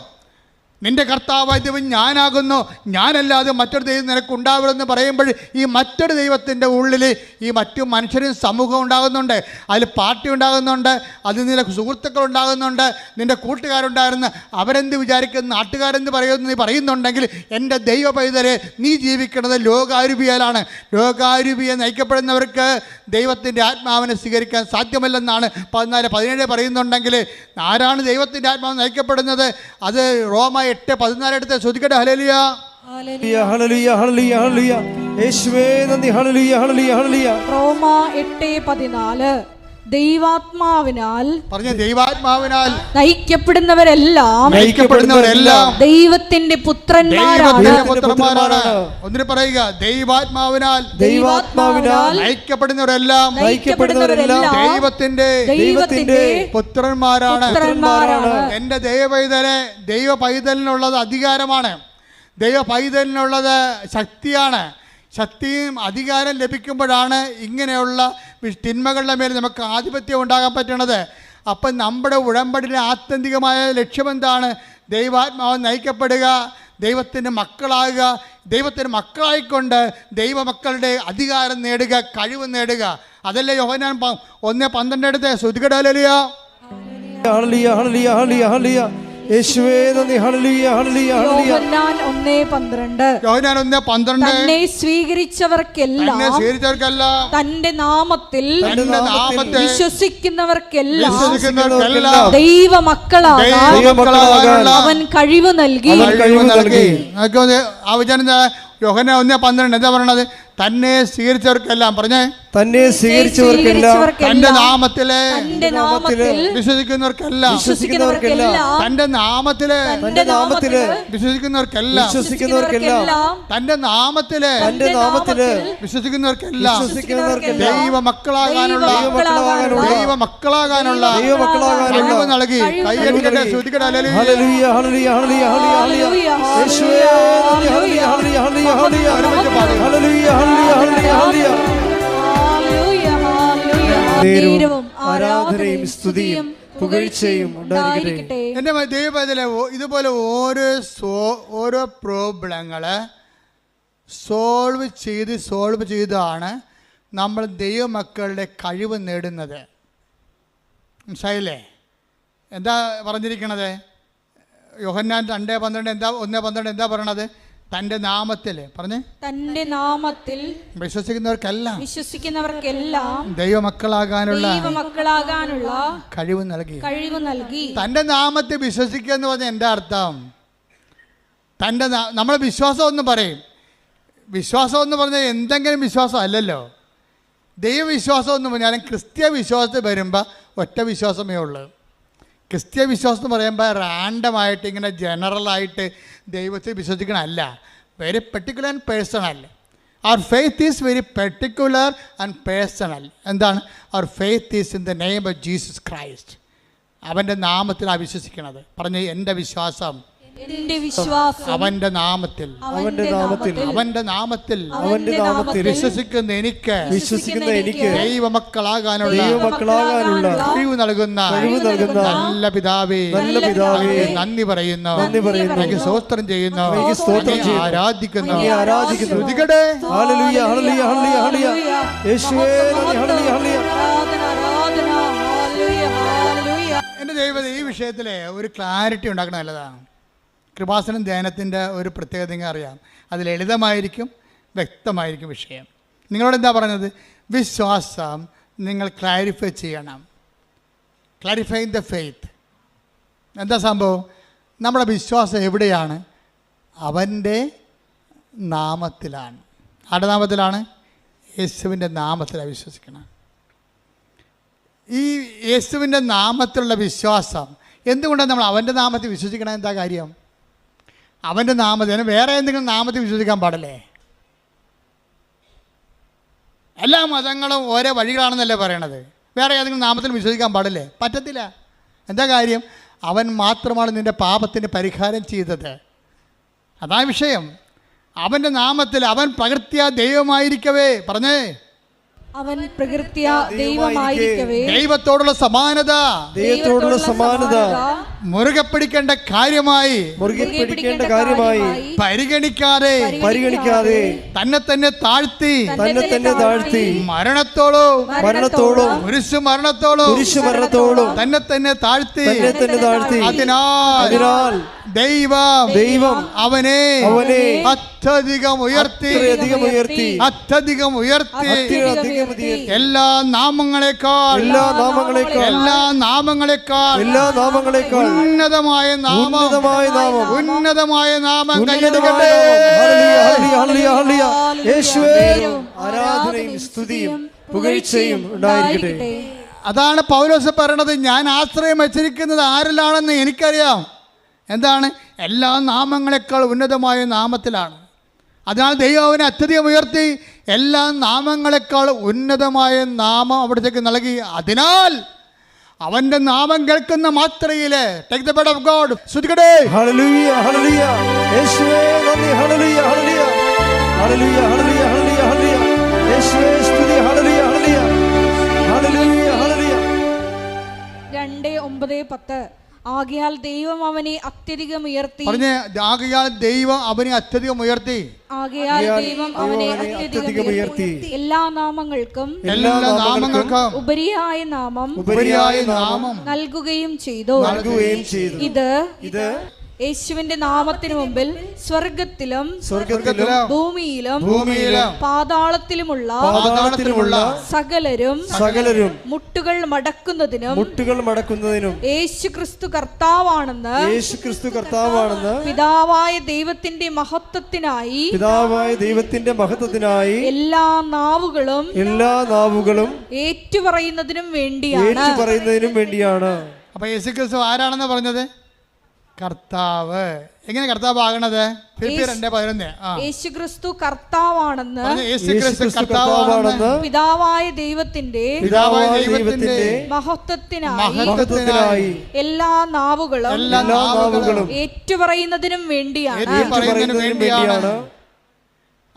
നിന്റെ കർത്താവായ ദൈവം ഞാനാകുന്നു, ഞാനല്ലാതെ മറ്റൊരു ദൈവം നിനക്കുണ്ടാവരുമെന്ന് പറയുമ്പോൾ ഈ മറ്റൊരു ദൈവത്തിൻ്റെ ഉള്ളിൽ ഈ മറ്റു മനുഷ്യരും സമൂഹം ഉണ്ടാകുന്നുണ്ട്, അതിൽ പാർട്ടി ഉണ്ടാകുന്നുണ്ട്, അതിൽ നിന്റെ സുഹൃത്തുക്കൾ ഉണ്ടാകുന്നുണ്ട്, നിൻ്റെ കൂട്ടുകാരുണ്ടായിരുന്നു. അവരെന്ത് വിചാരിക്കുന്ന നാട്ടുകാരെന്ത് പറയുമെന്ന് നീ പറയുന്നുണ്ടെങ്കിൽ എൻ്റെ ദൈവ പൈതലെ നീ ജീവിക്കുന്നത് ലോകാരൂപിയാലാണ്. ലോകാരൂപിയെ നയിക്കപ്പെടുന്നവർക്ക് ദൈവത്തിൻ്റെ ആത്മാവിനെ സ്വീകരിക്കാൻ സാധ്യമല്ലെന്നാണ് 14:17 പറയുന്നുണ്ടെങ്കിൽ ആരാണ് ദൈവത്തിൻ്റെ ആത്മാവ് നയിക്കപ്പെടുന്നത്? അത് റോമ 8:14 എടുത്ത് ശ്രദ്ധിക്കട്ടെ. ഹല്ലേലൂയ ഹല്ലേലൂയ ഹല്ലേലൂയ ഹല്ലേലൂയ യേശുവേ നന്ദി. ഹല്ലേലൂയ ഹല്ലേലൂയ ഹല്ലേലൂയ. റോമ 8:14 ദൈവാത്മാവിനാൽ പറഞ്ഞ ദൈവാത്മാവിനാൽ നയിക്കപ്പെടുന്നവരെല്ലാം ദൈവത്തിന്റെ പുത്രന്മാരാണ്. ഒന്നിന് പറയുക, ദൈവാത്മാവിനാൽ നയിക്കപ്പെടുന്നവരെല്ലാം ദൈവത്തിന്റെ പുത്രന്മാരാണ്. എന്റെ ദൈവ പൈതലിനുള്ളത് അധികാരമാണ്, ദൈവ പൈതലിനുള്ളത് ശക്തിയാണ്. ശക്തിയും അധികാരം ലഭിക്കുമ്പോഴാണ് ഇങ്ങനെയുള്ള തിന്മകളുടെ മേൽ നമുക്ക് ആധിപത്യം ഉണ്ടാകാൻ പറ്റുന്നത്. അപ്പം നമ്മുടെ ഉടമ്പടിയുടെ ആത്യന്തികമായ ലക്ഷ്യമെന്താണ്? ദൈവാത്മാവ് നയിക്കപ്പെടുക, ദൈവത്തിൻ്റെ മക്കളാകുക, ദൈവത്തിൻ്റെ മക്കളായിക്കൊണ്ട് ദൈവമക്കളുടെ അധികാരം നേടുക, കഴിവ് നേടുക. അതല്ലേ യോഹന്നാൻ 1:12 എടുത്ത് ശ്രുതികടലിയ യേശുവേ നന്ദി. ഹല്ലേലൂയ ഹല്ലേലൂയ ഹല്ലേലൂയ. യോഹന്നാൻ 1:12 തന്നെ സ്വീകരിച്ചവർക്കെല്ലാം തന്റെ നാമത്തിൽ വിശ്വസിക്കുന്നവർക്കെല്ലാം ദൈവമക്കളാകാൻ അവൻ കഴിവ് നൽകി. ആ വചനം യോഹന്നാൻ 1:12 എന്താ പറയണത്? തന്നെ സ്വീകരിച്ചവർക്കെല്ലാം, പറഞ്ഞേ, തന്നെ സ്വീകരിച്ചവർക്കെല്ലാം തന്റെ നാമത്തില് വിശ്വസിക്കുന്നവർക്കെല്ലാം തന്റെ നാമത്തില് വിശ്വസിക്കുന്നവർക്കെല്ലാം തന്റെ നാമത്തില് വിശ്വസിക്കുന്നവർക്കെല്ലാം ദൈവമക്കളാകാനുള്ള കഴിവ് നൽകി. കൈയടിക്കട്ടെ, ശ്രുതിക്കട്ടെ. ഹല്ലേലൂയ ഹല്ലേലൂയ ഹല്ലേലൂയ ഹല്ലേലൂയ. യേശുവേ നന്ദി. ഹല്ലേലൂയ ഹല്ലേലൂയ ഹല്ലേലൂയ ഹല്ലേലൂയ ഹല്ലേലൂയ ഹല്ലേലൂയ ഹല്ലേലൂയ. നേരവും ആരാധനയും സ്തുതിയും പുകഴ്ചയും ഉണ്ടായിരിക്കട്ടെ. എൻ്റെ ദൈവത്തിലെ ഇതുപോലെ ഓരോ പ്രോബ്ലങ്ങള് സോൾവ് ചെയ്താണ് നമ്മൾ ദൈവമക്കളുടെ കഴിവ് നേടുന്നത്. മനസ്സിലായില്ലേ? എന്താ പറഞ്ഞിരിക്കണത്? യോഹന്നാൻ 2:12 എന്താ 1:12 എന്താ പറയണത്? തന്റെ നാമത്തിൽ, പറഞ്ഞേ, തന്റെ നാമത്തിൽ വിശ്വസിക്കുന്നവർക്കെല്ലാം ദൈവമക്കളാകാനുള്ള കഴിവ് നൽകി. തന്റെ നാമത്തിൽ വിശ്വസിക്കുക എന്ന് പറഞ്ഞാൽ എന്താ അർത്ഥം? നമ്മളെ വിശ്വാസം എന്ന് പറയും. വിശ്വാസം എന്ന് പറഞ്ഞാൽ എന്തെങ്കിലും വിശ്വാസം അല്ലല്ലോ. ദൈവവിശ്വാസം എന്ന് പറഞ്ഞാലും ക്രിസ്ത്യ വിശ്വാസത്തിൽ വരുമ്പോൾ ഒറ്റ വിശ്വാസമേ ഉള്ളൂ. ക്രിസ്ത്യ വിശ്വാസം എന്ന് പറയുമ്പോൾ റാൻഡമായിട്ട് ഇങ്ങനെ ജനറലായിട്ട് ദൈവത്തെ വിശ്വസിക്കണമല്ല. Very particular and personal. അവർ faith is very particular and personal. എന്താണ്? Our faith is in the name of Jesus Christ. അവൻ്റെ നാമത്തിലാണ് വിശ്വസിക്കുന്നത്. പറഞ്ഞ്, എൻ്റെ വിശ്വാസം അവന്റെ നാമത്തിൽ വിശ്വസിക്കുന്ന എനിക്ക് ദൈവമക്കളാകാനുള്ള കഴിവ് നൽകുന്ന നല്ല പിതാവേ, നന്ദി പറയുന്നു, എനിക്ക് സ്തോത്രം ചെയ്യുന്നു, ആരാധിക്കുന്നു. എൻ്റെ ദൈവം ഈ വിഷയത്തിലെ ഒരു ക്ലാരിറ്റി ഉണ്ടാക്കണം നല്ലതാണ്. കൃപാസനം ധ്യാനത്തിൻ്റെ ഒരു പ്രത്യേകത അറിയാം. അത് ലളിതമായിരിക്കും, വ്യക്തമായിരിക്കും വിഷയം. നിങ്ങളോട് എന്താ പറഞ്ഞത്? വിശ്വാസം നിങ്ങൾ ക്ലാരിഫൈ ചെയ്യണം. Clarifying the faith. എന്താ സംഭവം? നമ്മുടെ വിശ്വാസം എവിടെയാണ്? അവൻ്റെ നാമത്തിലാണ്. ആരുടെ നാമത്തിലാണ്? യേശുവിൻ്റെ നാമത്തിലാണ് വിശ്വസിക്കണം. ഈ യേശുവിൻ്റെ നാമത്തിലുള്ള വിശ്വാസം എന്തുകൊണ്ടാണ് നമ്മൾ അവൻ്റെ നാമത്തിൽ വിശ്വസിക്കണം? എന്താ കാര്യം? അവൻ്റെ നാമത്തിൽ, വേറെ എന്തെങ്കിലും നാമത്തിൽ വിശ്വസിക്കാൻ പാടില്ലേ? എല്ലാ മതങ്ങളും ഓരോ വഴികളാണെന്നല്ലേ പറയണത്. വേറെ ഏതെങ്കിലും നാമത്തിൽ വിശ്വസിക്കാൻ പാടില്ലേ? പറ്റത്തില്ല. എന്താ കാര്യം? അവൻ മാത്രമാണ് നിൻ്റെ പാപത്തിന് പരിഹാരം ചെയ്തത്. അതാണ് വിഷയം. അവൻ്റെ നാമത്തിൽ അവൻ പ്രകൃത്യ ദൈവമായിരിക്കവേ, പറഞ്ഞേ, അവൻ പ്രകൃത്യ ദൈവമായിരിക്കവേ ദൈവത്തോടുള്ള സമാനത മുറുകെ പിടിക്കേണ്ട കാര്യമായി പരിഗണിക്കാതെ തന്നെ തന്നെ താഴ്ത്തി മരണത്തോളം കുരിശു മരണത്തോളം തന്നെ തന്നെ താഴ്ത്തി. അതിനാൽ ദൈവം അവനെ അത്യധികം ഉയർത്തി എല്ലാ നാമങ്ങളെക്കാൾ ഉന്നതമായ നാമം കൈയെടുക്കട്ടെ. യേശുവേ ആരാധനയും സ്തുതിയും പുകഴ്ചയും ഉണ്ടായിരിക്കട്ടെ. അതാണ് പൗലോസ് പറയണത്, ഞാൻ ആശ്രയം വച്ചിരിക്കുന്നത് ആരിലാണെന്ന് എനിക്കറിയാം. എന്താണ്? എല്ലാ നാമങ്ങളെക്കാൾ ഉന്നതമായ നാമത്തിലാണ്. അതിനാൽ ദൈവം അവനെ അത്യധികം ഉയർത്തി എല്ലാ നാമങ്ങളെക്കാൾ ഉന്നതമായ നാമം അവിടത്തേക്ക് നൽകി. അതിനാൽ അവന്റെ നാമം കേൾക്കുന്ന മാത്രയിൽ take the bed of God സ്തുതിക്കട്ടെ. ഹല്ലേലൂയ ഹല്ലേലൂയ യേശുവേ നന്ദി. ഹല്ലേലൂയ ഹല്ലേലൂയ ഹല്ലേലൂയ ഹല്ലേലൂയ ഹല്ലേലൂയ ഹല്ലേലൂയ യേശുവേ സ്തുതി. ഹല്ലേലൂയ ഹല്ലേലൂയ ഹല്ലേലൂയ ഹല്ലേലൂയ. 2:9-10 ആകയാൽ ദൈവം അവനെ അത്യധികം ഉയർത്തി. പറഞ്ഞേ, ആകയാൽ ദൈവം അവനെ അത്യധികം ഉയർത്തി. ആകയാൽ ദൈവം അവനെ അത്യധികം ഉയർത്തി. എല്ലാ നാമങ്ങൾക്കും ഉപരിയായ നാമം നൽകുകയും ചെയ്തു. ഇത് യേശുവിന്റെ നാമത്തിനു മുമ്പിൽ സ്വർഗത്തിലും ഭൂമിയിലും പാതാളത്തിലുമുള്ള സകലരും മുട്ടുകൾ മടക്കുന്നതിനും യേശു ക്രിസ്തു കർത്താവാണെന്ന് പിതാവായ ദൈവത്തിന്റെ മഹത്വത്തിനായി എല്ലാ നാവുകളും ഏറ്റുപറയുന്നതിനും വേണ്ടിയാണ്. അപ്പൊ യേശു ക്രിസ്തു ആരാണെന്ന് പറഞ്ഞത്? കർത്താവ്. എങ്ങനെ കർത്താവ് ആകണത്? യേശു ക്രിസ്തു കർത്താവാണെന്ന് പിതാവായ ദൈവത്തിന്റെ മഹത്വത്തിനായി എല്ലാ നാവുകളും ഏറ്റുപറയുന്നതിനും വേണ്ടിയാണ്.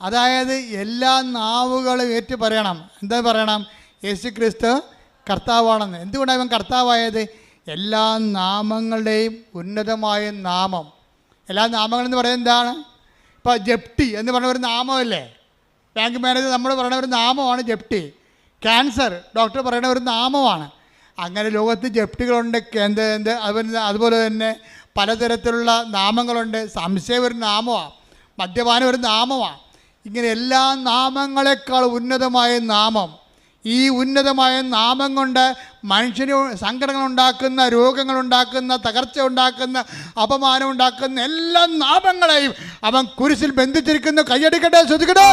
അതായത് എല്ലാ നാവുകളും ഏറ്റു പറയണം. എന്താ പറയണം? യേശു ക്രിസ്തു കർത്താവാണെന്ന്. എന്തുകൊണ്ടാണ് ഇവൻ കർത്താവായത്? എല്ലാ നാമങ്ങളുടെയും ഉന്നതമായ നാമം. എല്ലാ നാമങ്ങളെന്ന് പറയുന്നത് എന്താണ്? ഇപ്പോൾ ജപ്തി എന്ന് പറഞ്ഞ ഒരു നാമമല്ലേ? ബാങ്ക് മാനേജർ നമ്മൾ പറയുന്ന ഒരു നാമമാണ് ജപ്തി. ക്യാൻസർ ഡോക്ടർ പറയുന്ന ഒരു നാമമാണ്. അങ്ങനെ ലോകത്ത് ജപ്തികളുണ്ട്. അതുപോലെ തന്നെ പലതരത്തിലുള്ള നാമങ്ങളുണ്ട്. സംശയം ഒരു നാമമാണ്, മദ്യപാനം ഒരു നാമമാണ്. ഇങ്ങനെ എല്ലാ നാമങ്ങളെക്കാൾ ഉന്നതമായ നാമം. ഈ ഉന്നതമായ നാമം കൊണ്ട് മനുഷ്യന് സങ്കടങ്ങളുണ്ടാക്കുന്ന, രോഗങ്ങളുണ്ടാക്കുന്ന, തകർച്ച ഉണ്ടാക്കുന്ന, അപമാനം ഉണ്ടാക്കുന്ന എല്ലാ നാമങ്ങളെയും അവൻ കുരിശിൽ ബന്ധിച്ചിരിക്കുന്നു. കൈയടിക്കട്ടെ, ശ്രദ്ധിക്കട്ടെ.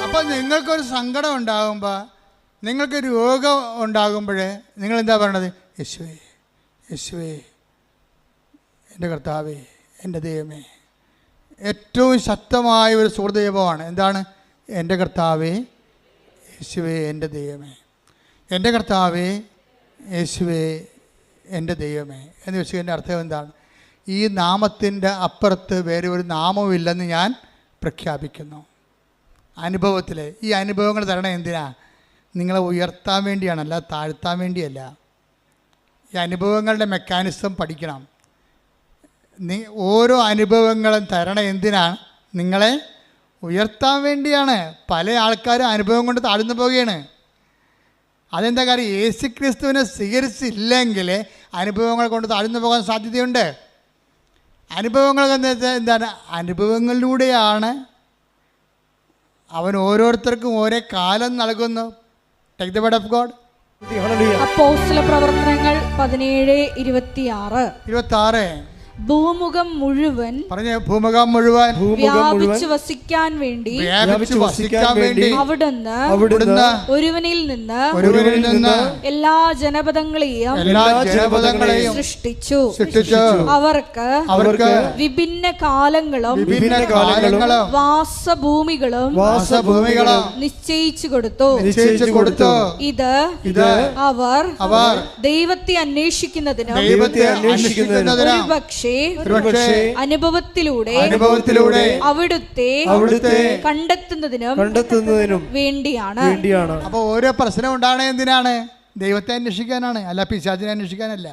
അപ്പൊ നിങ്ങൾക്കൊരു സങ്കടം ഉണ്ടാകുമ്പോൾ, നിങ്ങൾക്ക് രോഗം ഉണ്ടാകുമ്പോൾ നിങ്ങൾ എന്താ പറയണത്? യേശുവേ, യേശുവേ, എൻ്റെ കർത്താവേ, എൻ്റെ ദൈവമേ. ഏറ്റവും ശക്തമായ ഒരു സുഹൃദൈവമാണ്. എന്താണ്? എൻ്റെ കർത്താവേ, യേശുവേ, എൻ്റെ ദൈവമേ. എൻ്റെ കർത്താവേ, യേശുവേ, എൻ്റെ ദൈവമേ എന്ന് വെച്ചതിൻ്റെ അർത്ഥം എന്താണ്? ഈ നാമത്തിൻ്റെ അപ്പുറത്ത് വേറെ ഒരു നാമവുമില്ലെന്ന് ഞാൻ പ്രഖ്യാപിക്കുന്നു. അനുഭവത്തിൽ ഈ അനുഭവങ്ങൾ തരണേ എന്തിനാ? നിങ്ങളെ ഉയർത്താൻ വേണ്ടിയാണ്, അല്ല താഴ്ത്താൻ വേണ്ടിയല്ല. ഈ അനുഭവങ്ങളുടെ മെക്കാനിസം പഠിക്കണം. ഓരോ അനുഭവങ്ങളും തരണേ എന്തിനാണ്? നിങ്ങളെ ഉയർത്താൻ വേണ്ടിയാണ്. പല ആൾക്കാരും അനുഭവം കൊണ്ട് താഴ്ന്നു പോവുകയാണ്. അതെന്താ കാര്യം? യേശു ക്രിസ്തുവിനെ സ്വീകരിച്ചില്ലെങ്കിൽ അനുഭവങ്ങൾ കൊണ്ട് താഴ്ന്നു പോകാൻ സാധ്യതയുണ്ട്. അനുഭവങ്ങൾ എന്താണ്? അനുഭവങ്ങളിലൂടെയാണ് അവൻ ഓരോരുത്തർക്കും ഓരോ കാലം നൽകുന്നു. Take the word of God. അപ്പോസ്തലപ്രവർത്തനങ്ങൾ 17:26 ഭൂമുഖം മുഴുവൻ വ്യാപിച്ചു വസിക്കാൻ വേണ്ടി അവിടുന്ന് ഒരുവനിൽ നിന്ന് എല്ലാ ജനപദങ്ങളെയും സൃഷ്ടിച്ചു. അവർക്ക് വിഭിന്ന കാലങ്ങളും വാസഭൂമികളും നിശ്ചയിച്ചു കൊടുത്തു. ഇത് അവർ ദൈവത്തെ അന്വേഷിക്കുന്നതിനും ഒരുപക്ഷേ അനുഭവത്തിലൂടെ അവിടുത്തെ കണ്ടെത്തുന്നതിനും വേണ്ടിയാണ്. അപ്പോൾ ഓരോ പ്രശ്നം ഉണ്ടാകണേ എന്തിനാണ്? ദൈവത്തെ അന്വേഷിക്കാനാണ്, അല്ല പിശാചിനെ അന്വേഷിക്കാനല്ല.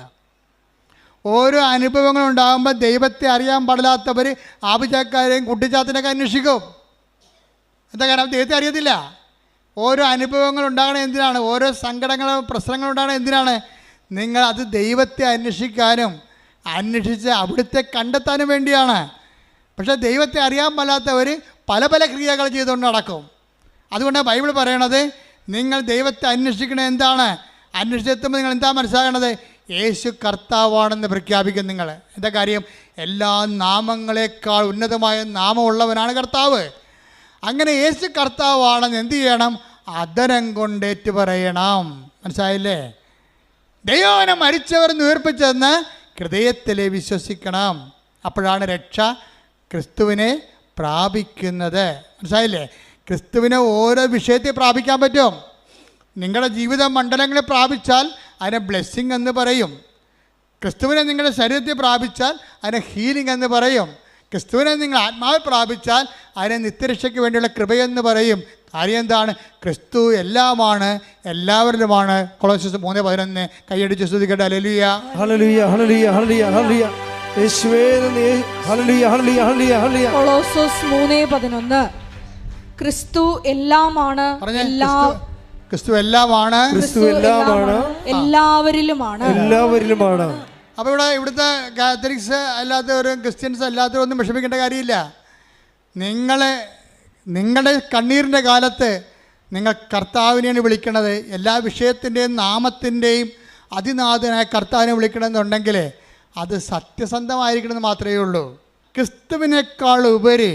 ഓരോ അനുഭവങ്ങൾ ഉണ്ടാകുമ്പോൾ ദൈവത്തെ അറിയാൻ പാടില്ലാത്തവർ ആഭിചാക്കാരെയും കുട്ടിച്ചാത്തിനൊക്കെ അന്വേഷിക്കും. എന്താ കാരണം? ദൈവത്തെ അറിയത്തില്ല. ഓരോ അനുഭവങ്ങൾ ഉണ്ടാകണേ എന്തിനാണ്? ഓരോ സങ്കടങ്ങളും പ്രശ്നങ്ങളും ഉണ്ടാകണേ എന്തിനാണ്? നിങ്ങൾ അത് ദൈവത്തെ അന്വേഷിക്കാനും അന്വേഷിച്ച് അവിടുത്തെ കണ്ടെത്താനും വേണ്ടിയാണ്. പക്ഷേ ദൈവത്തെ അറിയാൻ പാടില്ലാത്തവർ പല പല ക്രിയകൾ ചെയ്തുകൊണ്ട് നടക്കും. അതുകൊണ്ടാണ് ബൈബിൾ പറയണത്, നിങ്ങൾ ദൈവത്തെ അന്വേഷിക്കണത് എന്താണ്? അന്വേഷിച്ചെത്തുമ്പോൾ നിങ്ങൾ എന്താ മനസ്സിലാകണത്? യേശു കർത്താവാണെന്ന് പ്രഖ്യാപിക്കും. നിങ്ങൾ എന്താ കാര്യം? എല്ലാ നാമങ്ങളെക്കാൾ ഉന്നതമായ നാമമുള്ളവനാണ് കർത്താവ്. അങ്ങനെ യേശു കർത്താവാണെന്ന് എന്ത് ചെയ്യണം? അധരം കൊണ്ടേറ്റ് പറയണം. മനസ്സിലായില്ലേ? ദൈവവനെ മരിച്ചവർ ഉയർപ്പിച്ചെന്ന് ഹൃദയത്തിലെ വിശ്വസിക്കണം. അപ്പോഴാണ് രക്ഷ ക്രിസ്തുവിനെ പ്രാപിക്കുന്നത്. മനസ്സിലായില്ലേ? ക്രിസ്തുവിനെ ഓരോ വിഷയത്തിൽ പ്രാപിക്കാൻ പറ്റും. നിങ്ങളുടെ ജീവിത മണ്ഡലങ്ങളെ പ്രാപിച്ചാൽ അതിനെ ബ്ലെസ്സിങ് എന്ന് പറയും. ക്രിസ്തുവിനെ നിങ്ങളുടെ ശരീരത്തിൽ പ്രാപിച്ചാൽ അതിനെ ഹീലിംഗ് എന്ന് പറയും. ക്രിസ്തുവിനെ നിങ്ങൾ ആത്മാവിൽ പ്രാപിച്ചാൽ അതിനെ നിത്യരക്ഷയ്ക്ക് വേണ്ടിയുള്ള കൃപയെന്ന് പറയും. കാര്യം എന്താണ്? ക്രിസ്തു എല്ലാമാണ്, എല്ലാവരിലുമാണ്. കൊളോസ്യസ് 3:11 കൈയടിച്ച് സ്തുതിക്കട്ടെ. ഹല്ലേലൂയ, ഹല്ലേലൂയ, ഹല്ലേലൂയ, ഹല്ലേലൂയ, ഹല്ലേലൂയ. യേശുവേ നന്ദി. ഹല്ലേലൂയ, ഹല്ലേലൂയ, ഹല്ലേലൂയ, ഹല്ലേലൂയ. കൊളോസ്യോസ് 3:11 ക്രിസ്തു എല്ലാമാണ്, ക്രിസ്തു എല്ലാമാണ്, ക്രിസ്തു എല്ലാമാണ്, എല്ലാവരിലുമാണ്, എല്ലാവരിലുമാണ്. അപ്പോൾ ഇവിടുത്തെ കാത്തലിക്സ് അല്ലാത്തവരും ക്രിസ്ത്യൻസ് അല്ലാത്തവരും ഒന്നും വിഷമിക്കേണ്ട കാര്യമില്ല. നിങ്ങളുടെ കണ്ണീരിൻ്റെ കാലത്ത് നിങ്ങൾ കർത്താവിനെയാണ് വിളിക്കണത്. എല്ലാ വിഷയത്തിൻ്റെയും നാമത്തിൻ്റെയും അതിനാഥനായ കർത്താവിനെ വിളിക്കണമെന്നുണ്ടെങ്കിൽ അത് സത്യസന്ധമായിരിക്കണമെന്ന് മാത്രമേ ഉള്ളൂ. ക്രിസ്തുവിനേക്കാൾ ഉപരി,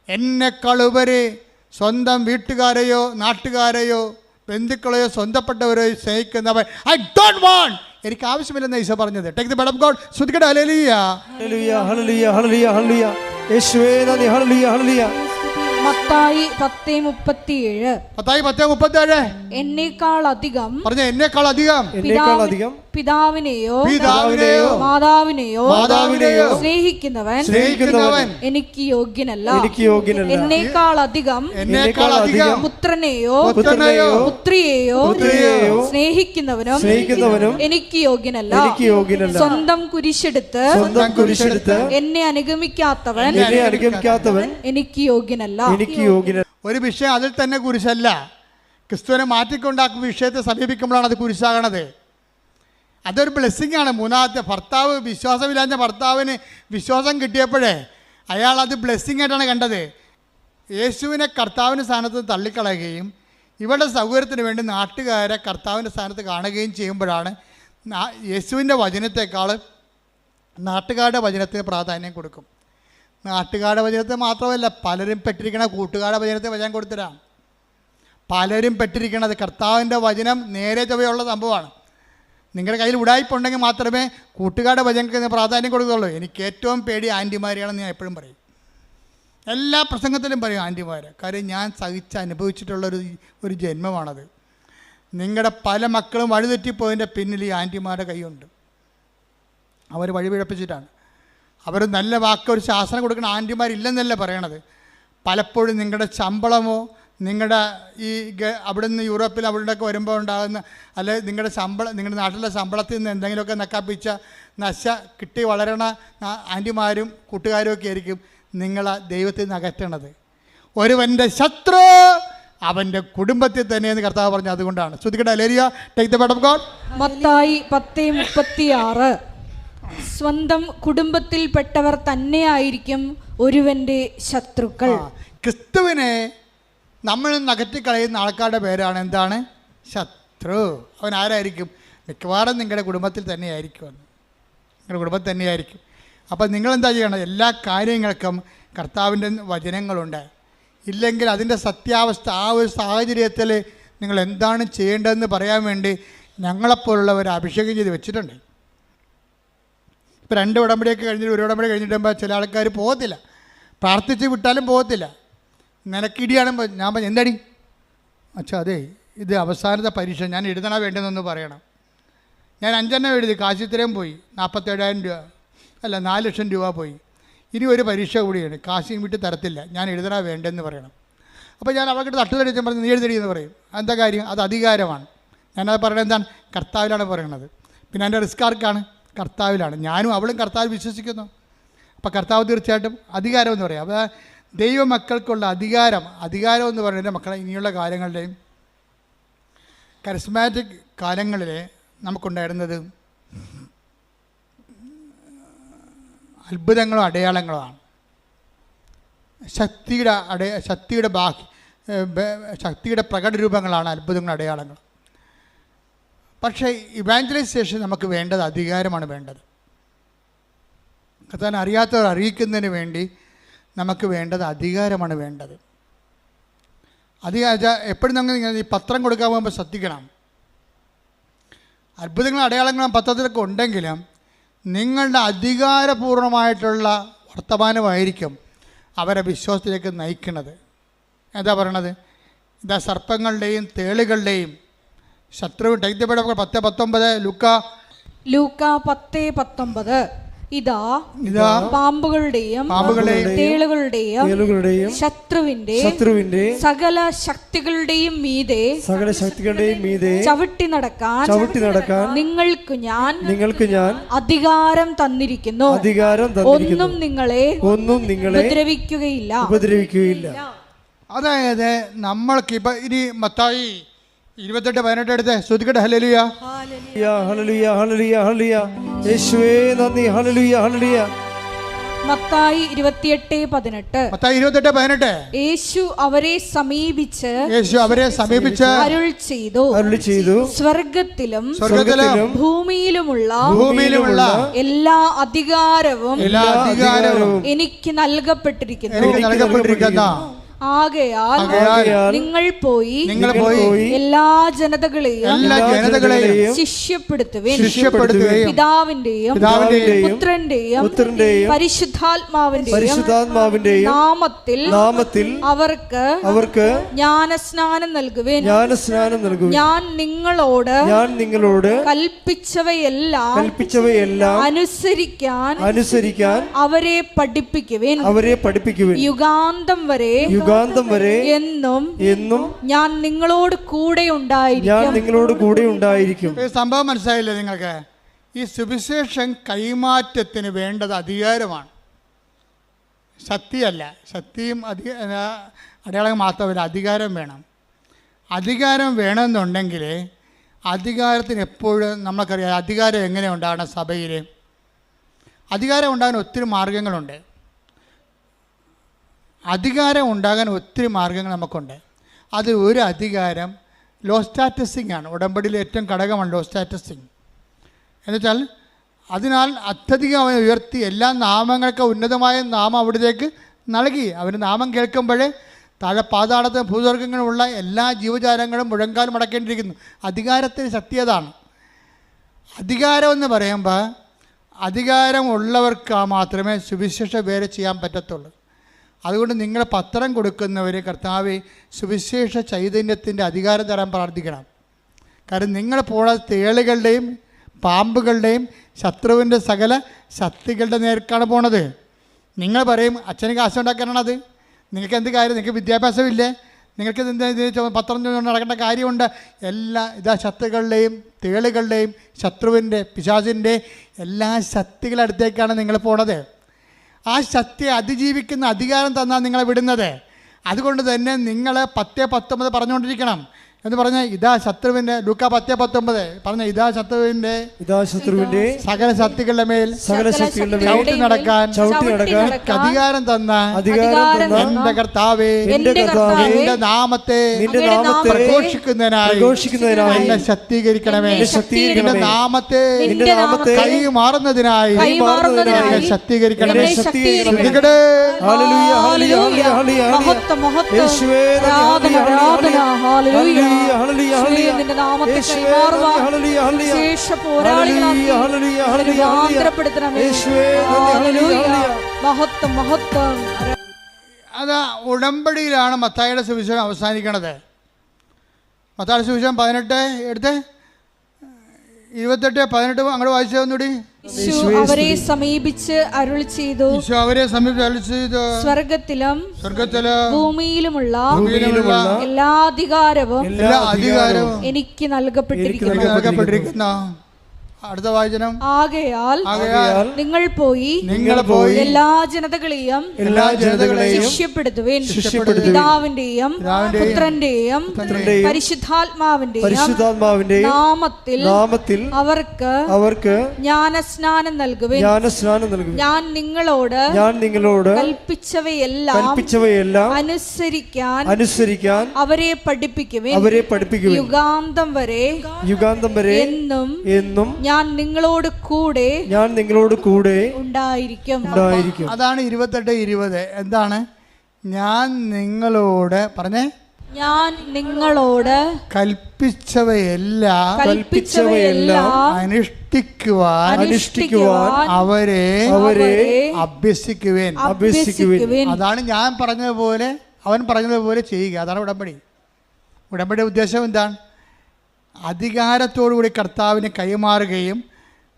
എന്നെക്കാൾ ഉപരി സ്വന്തം വീട്ടുകാരെയോ നാട്ടുകാരെയോ ബന്ധുക്കളെയോ സ്വന്തപ്പെട്ടവരെയോ സ്നേഹിക്കുന്നവൻ ഐ ഡോണ്ട് വാണ്ട്, എനിക്ക് ആവശ്യമില്ലെന്ന് ഈശോ പറഞ്ഞത്. Take the blood of God. സ്തുതിക്കട്ടെ. ഹല്ലേലൂയ, ഹല്ലേലൂയ, ഹല്ലേലൂയ, ഹല്ലേലൂയ, ഹല്ലേലൂയ. യേശുവേ നന്ദി. ഹല്ലേലൂയ, ഹല്ലേലൂയ. മത്തായി 10:37 എന്നേക്കാൾ അധികം, പറഞ്ഞ എന്നേക്കാൾ അധികം, എന്നേക്കാൾ അധികം പിതാവിനെയോ മാതാവിനെയോ സ്നേഹിക്കുന്നവൻ എനിക്ക് യോഗ്യനല്ല. എന്നേക്കാൾ അധികം പുത്രനെയോ പുത്രിയെയോ സ്നേഹിക്കുന്നവനും എനിക്ക് യോഗ്യനല്ല. സ്വന്തം കുരിശെടുത്ത് എന്നെ അനുഗമിക്കാത്തവൻ എനിക്ക് യോഗ്യനല്ല. ഒരു വിഷയം അതിൽ തന്നെ കുരിശല്ല. ക്രിസ്തുവിനെ മാറ്റിക്കൊണ്ടാക്കുന്ന വിഷയത്തെ സമീപിക്കുമ്പോഴാണ് അത് കുരിശാകണത്. അതൊരു ബ്ലെസ്സിങ് ആണ്. മൂന്നാമത്തെ ഭർത്താവ്, വിശ്വാസമില്ലാത്ത ഭർത്താവിന് വിശ്വാസം കിട്ടിയപ്പോഴേ അയാൾ അത് ബ്ലെസ്സിങ് ആയിട്ടാണ് കണ്ടത്. യേശുവിനെ കർത്താവിൻ്റെ സ്ഥാനത്ത് തള്ളിക്കളയുകയും ഇവരുടെ സൗകര്യത്തിന് വേണ്ടി നാട്ടുകാരെ കർത്താവിൻ്റെ സ്ഥാനത്ത് കാണുകയും ചെയ്യുമ്പോഴാണ് യേശുവിൻ്റെ വചനത്തെക്കാൾ നാട്ടുകാരുടെ വചനത്തിന് പ്രാധാന്യം കൊടുക്കും. നാട്ടുകാരുടെ വചനത്തെ മാത്രമല്ല, പലരും പെട്ടിരിക്കണ കൂട്ടുകാരുടെ വചനത്തെ വചനം കൊടുത്തിട്ടാണ്. പലരും പെട്ടിരിക്കണത് കർത്താവിൻ്റെ വചനം നേരെ ചൊവ്വയുള്ള സംഭവമാണ്. നിങ്ങളുടെ കയ്യിൽ ഉടായ്പുണ്ടെങ്കിൽ മാത്രമേ കൂട്ടുകാരുടെ വചനത്തിന് പ്രാധാന്യം കൊടുക്കുകയുള്ളൂ. എനിക്ക് ഏറ്റവും പേടി ആൻറ്റിമാരെയാണെന്ന് ഞാൻ എപ്പോഴും പറയും. എല്ലാ പ്രസംഗത്തിലും പറയും ആൻറ്റിമാരെ. കാര്യം ഞാൻ അനുഭവിച്ചിട്ടുള്ളൊരു ജന്മമാണത്. നിങ്ങളുടെ പല മക്കളും വഴിതെറ്റിപ്പോയതിൻ്റെ പിന്നിൽ ഈ ആൻറ്റിമാരുടെ കൈയുണ്ട്. അവർ വഴി പിഴപ്പിച്ചിട്ടാണ്. അവർ നല്ല വാക്ക് ഒരു ശാസനം കൊടുക്കുന്ന ആൻറ്റിമാരില്ലെന്നല്ല പറയണത്. പലപ്പോഴും നിങ്ങളുടെ ശമ്പളമോ നിങ്ങളുടെ ഈ അവിടെ നിന്ന് യൂറോപ്പിൽ അവിടെയൊക്കെ വരുമ്പോൾ ഉണ്ടാകുന്ന അല്ലെങ്കിൽ നിങ്ങളുടെ നാട്ടിലെ ശമ്പളത്തിൽ നിന്ന് എന്തെങ്കിലുമൊക്കെ നക്കാപ്പിച്ച കിട്ടി വളരണ ആൻറ്റിമാരും കൂട്ടുകാരും ഒക്കെ ആയിരിക്കും നിങ്ങളെ ദൈവത്തിൽ നിന്ന് അകറ്റണത്. ഒരുവൻ്റെ ശത്രു അവൻ്റെ കുടുംബത്തിൽ തന്നെയെന്ന് കർത്താവ് പറഞ്ഞു. അതുകൊണ്ടാണ്. ശ്രുതിക്കട്ടെ. ഹല്ലേലൂയ. Take the word of God. Mathayi 10:36 സ്വന്തം കുടുംബത്തിൽപ്പെട്ടവർ തന്നെയായിരിക്കും ഒരുവൻ്റെ ശത്രുക്കൾ. ക്രിസ്തുവിനെ നമ്മൾ അകറ്റിക്കളയുന്ന ആൾക്കാരുടെ പേരാണ് എന്താണ്? ശത്രു. അവൻ ആരായിരിക്കും? മിക്കവാറും നിങ്ങളുടെ കുടുംബത്തിൽ തന്നെയായിരിക്കും. നിങ്ങളുടെ കുടുംബത്തിൽ തന്നെയായിരിക്കും. അപ്പോൾ നിങ്ങളെന്താ ചെയ്യണം? എല്ലാ കാര്യങ്ങൾക്കും കർത്താവിൻ്റെ വചനങ്ങളുണ്ട്. ഇല്ലെങ്കിൽ അതിൻ്റെ സത്യാവസ്ഥ ആ ഒരു സാഹചര്യത്തിൽ നിങ്ങൾ എന്താണ് ചെയ്യേണ്ടതെന്ന് പറയാൻ വേണ്ടി ഞങ്ങളെപ്പോലുള്ളവർ അഭിഷേകം ചെയ്ത് വെച്ചിട്ടുണ്ട്. ഇപ്പോൾ 2 ഉടമ്പടിയൊക്കെ കഴിഞ്ഞിട്ട് 1 ഉടമ്പടി കഴിഞ്ഞിട്ടുമ്പോൾ ചില ആൾക്കാർ പോകത്തില്ല. പ്രാർത്ഥിച്ച് വിട്ടാലും പോകത്തില്ല. നിനക്കിടിയാണ്. ഞാൻ പറഞ്ഞു എന്തടി? അച്ഛാ അതെ, ഇത് അവസാനത്തെ പരീക്ഷ, ഞാൻ എഴുതണ വേണ്ടെന്നൊന്ന് പറയണം. ഞാൻ 5 എഴുതി, കാശിത്രയും പോയി, 47,000 രൂപ അല്ല 4 ലക്ഷം രൂപ പോയി. ഇനി ഒരു പരീക്ഷ കൂടിയാണ്, കാശിയും വിട്ട് തരത്തില്ല, ഞാൻ എഴുതണ വേണ്ടെന്ന് പറയണം. അപ്പോൾ ഞാൻ അവർക്ക് തട്ടുതടിച്ച് പറഞ്ഞു നീ എഴുതടി എന്ന് പറയും. എന്താ കാര്യം? അത് അധികാരമാണ്. ഞാനത് പറയണത് എന്താണ്? കർത്താവിലാണ് പറയണത്. പിന്നെ എൻ്റെ റിസ്ക് ആർക്കാണ്? കർത്താവിലാണ്. ഞാനും അവളും കർത്താവിൽ വിശ്വസിക്കുന്നു. അപ്പോൾ കർത്താവ് തീർച്ചയായിട്ടും അധികാരം എന്ന് പറയാം. അപ്പോൾ ദൈവമക്കൾക്കുള്ള അധികാരം എന്ന് പറയുന്നത് മക്കളെ ഇനിയുള്ള കാര്യങ്ങളുടെയും കരിസ്മാറ്റിക് കാലങ്ങളിൽ നമുക്കുണ്ടായിരുന്നത് അത്ഭുതങ്ങളോ അടയാളങ്ങളോ ആണ്. ശക്തിയുടെ പ്രകടരൂപങ്ങളാണ് അത്ഭുതങ്ങളും അടയാളങ്ങളും. പക്ഷേ ഇവാഞ്ചലൈസേഷൻ നമുക്ക് വേണ്ടത് അധികാരമാണ് വേണ്ടത്. കർത്താവിനെ അറിയാത്തവർ അറിയിക്കുന്നതിന് വേണ്ടി നമുക്ക് വേണ്ടത് അധികാരമാണ് വേണ്ടത്. എപ്പോഴും നിങ്ങൾ ഈ പത്രം കൊടുക്കാൻ പോകുമ്പോൾ ശ്രദ്ധിക്കണം. അത്ഭുതങ്ങളും അടയാളങ്ങളും പത്രത്തിലൊക്കെ ഉണ്ടെങ്കിലും നിങ്ങളുടെ അധികാരപൂർണമായിട്ടുള്ള വർത്തമാനമായിരിക്കും അവരെ വിശ്വാസത്തിലേക്ക് നയിക്കുന്നത്. എന്താ പറയണത്? ഇതാ സർപ്പങ്ങളുടെയും തേളുകളുടെയും ശത്രു 10:19 ലൂക്ക 10:19 ഇതാ പാമ്പുകളുടെയും തേളുകളുടെയും ശത്രുവിന്റെ സകല ശക്തികളുടെയും മീതെ ചവിട്ടി നടക്കാൻ നിങ്ങൾക്ക് ഞാൻ അധികാരം തന്നിരിക്കുന്നു. ഒന്നും നിങ്ങളെ ഉപദ്രവിക്കുകയില്ല. അതായത് നമ്മൾക്ക് ഇപ്പൊ ഇനി മത്തായി 28:18 എടുത്ത് ശ്രുതിക്കട്ടെ. ഹല്ലേലൂയ ഹല്ലേലൂയ ഹല്ലേലൂയ ഹല്ലേലൂയ. യേശുവേ നന്ദി. ഹല്ലേലൂയ ഹല്ലേലൂയ. മത്തായി 28:18 യേശു അവരെ സമീപിച്ച് അരുൾ ചെയ്തു, സ്വർഗത്തിലും ഭൂമിയിലുമുള്ള എല്ലാ അധികാരവും എനിക്ക് നൽകപ്പെട്ടിരിക്കുന്നു. ആകയാൽ നിങ്ങൾ പോയി എല്ലാ ജനതകളെയും ശിഷ്യപ്പെടുത്തുവിൻ. പിതാവിന്റെയും പുത്രന്റെയും പരിശുദ്ധാത്മാവിന്റെയും നാമത്തിൽ അവർക്ക് ജ്ഞാനസ്നാനം നൽകുവിൻ. ഞാൻ നിങ്ങളോട് കൽപ്പിച്ചവയെല്ലാം അനുസരിക്കാൻ അവരെ പഠിപ്പിക്കുവിൻ. യുഗാന്തം വരെ എന്നും ഞാൻ നിങ്ങളോട് കൂടെ ഉണ്ടായിരിക്കും. സംഭവം മനസ്സിലായില്ലേ നിങ്ങൾക്ക്? ഈ സുവിശേഷം കൈമാറ്റത്തിന് വേണ്ടത് അധികാരമാണ്, ശക്തിയല്ല. ശക്തിയും അടയാളം മാത്രമല്ല, അധികാരം വേണം. അധികാരം വേണമെന്നുണ്ടെങ്കിൽ അധികാരത്തിന് എപ്പോഴും നമുക്കറിയാം അധികാരം എങ്ങനെ ഉണ്ടാകണം. സഭയിൽ അധികാരം ഉണ്ടാകാൻ ഒത്തിരി മാർഗങ്ങളുണ്ട്. അധികാരം ഉണ്ടാകാൻ ഒത്തിരി മാർഗങ്ങൾ നമുക്കുണ്ട്. അതിൽ ഒരു അധികാരം ലോ സ്റ്റാറ്റസിങ് ആണ്. ഉടമ്പടിയിലെ ഏറ്റവും ഘടകമാണ് ലോ സ്റ്റാറ്റസിങ്. എന്നുവെച്ചാൽ അതിനാൽ അത്യധികം അവനെ ഉയർത്തി എല്ലാ നാമങ്ങൾക്ക് ഉന്നതമായ നാമം അവിടത്തേക്ക് നൽകി. അവന് നാമം കേൾക്കുമ്പോഴേ താഴെ പാതാളത്തിന് ഭൂസ്വർഗങ്ങളുമുള്ള എല്ലാ ജീവജാലങ്ങളും മുഴങ്കാൽ മടക്കേണ്ടിയിരിക്കുന്നു. അധികാരത്തിന് ശക്തി അതാണ്. അധികാരമെന്ന് പറയുമ്പോൾ അധികാരമുള്ളവർക്ക് മാത്രമേ സുവിശേഷ വേല ചെയ്യാൻ പറ്റത്തുള്ളൂ. അതുകൊണ്ട് നിങ്ങൾ പത്രം കൊടുക്കുന്നവർ കർത്താവെ സുവിശേഷ ചൈതന്യത്തിൻ്റെ അധികാരം തരാൻ പ്രാർത്ഥിക്കണം. കാരണം നിങ്ങൾ പോണ തേളുകളുടെയും പാമ്പുകളുടെയും ശത്രുവിൻ്റെ സകല ശക്തികളുടെ നേർക്കാണ് പോണത്. നിങ്ങൾ പറയും അച്ഛന് കാശുണ്ടാക്കാനാണത്. നിങ്ങൾക്ക് എന്ത് കാര്യം? നിങ്ങൾക്ക് വിദ്യാഭ്യാസമില്ലേ? നിങ്ങൾക്ക് പത്രം നടക്കേണ്ട കാര്യമുണ്ട്. ഇതാ ശത്രുക്കളുടെയും തേളുകളുടെയും ശത്രുവിൻ്റെ പിശാചിൻ്റെ എല്ലാ ശക്തികളുടെ അടുത്തേക്കാണ് നിങ്ങൾ പോണത്. ആ ശക്തിയെ അതിജീവിക്കുന്ന അധികാരം തന്നാൽ നിങ്ങളെ വിടുന്നത്. അതുകൊണ്ട് തന്നെ നിങ്ങൾ 10:19 പറഞ്ഞുകൊണ്ടിരിക്കണം എന്ന് പറഞ്ഞ ഇതാ ശത്രുവിൻ്റെ ലൂക്ക 10:19 പറഞ്ഞ ഇതാ ശത്രുവിൻ്റെ സകല ശക്തികളുടെ മേൽ ചവിട്ടി നടക്കാൻ അധികാരം തന്ന എന്റെ കർത്താവേ, എന്റെ നാമത്തെ പ്രഘോഷിക്കുന്നതിനായി എന്നെ ശക്തീകരിക്കണമേ. എന്റെ നാമത്തെ കൈ മാറുന്നതിനായി എന്നെ ശക്തീകരിക്കണമേ. അതാ ഉടമ്പടിയിലാണ് മത്തായിയുടെ സുവിശേഷം അവസാനിക്കണത്. മത്തായിയുടെ സുവിശേഷം 18 എടുത്ത് 28-18 അങ്ങോട്ട് വായിച്ചൊന്നുകൂടി. അവരെ സമീപിച്ച് അരുൾ ചെയ്തു, സ്വർഗത്തിലും ഭൂമിയിലുമുള്ള എല്ലാ അധികാരവും എനിക്ക് നൽകപ്പെട്ടിരിക്കുന്നു. അടുത്ത വാചനം. ആകയാൽ നിങ്ങൾ പോയി എല്ലാ ജനതകളെയും ശിഷ്യപ്പെടുത്തുവിൻ. പിതാവിന്റെയും പുത്രന്റെയും പരിശുദ്ധാത്മാവിന്റെയും നാമത്തിൽ അവർക്ക് ജ്ഞാനസ്നാനം നൽകുവിൻ. ഞാൻ നിങ്ങളോട് കൽപ്പിച്ചവയെല്ലാം അനുസരിക്കാൻ അവരെ പഠിപ്പിക്കുവിൻ. യുഗാന്തം വരെ എന്നും ഞാൻ നിങ്ങളോട് കൂടെ ഉണ്ടായിരിക്കും. അതാണ് 28-20. എന്താണ്? ഞാൻ നിങ്ങളോട് പറഞ്ഞേ ഞാൻ നിങ്ങളോട് കൽപ്പിച്ചവയെല്ലാം അനുഷ്ഠിക്കുവാൻ അവരെ അഭ്യസിക്കുവേൻ. അതാണ് ഞാൻ പറഞ്ഞതുപോലെ, അവൻ പറഞ്ഞതുപോലെ ചെയ്യുക. അതാണ് ഉടമ്പടി. ഉടമ്പടിയുടെ ഉദ്ദേശം എന്താണ്? അധികാരത്തോടുകൂടി കർത്താവിന് കൈമാറുകയും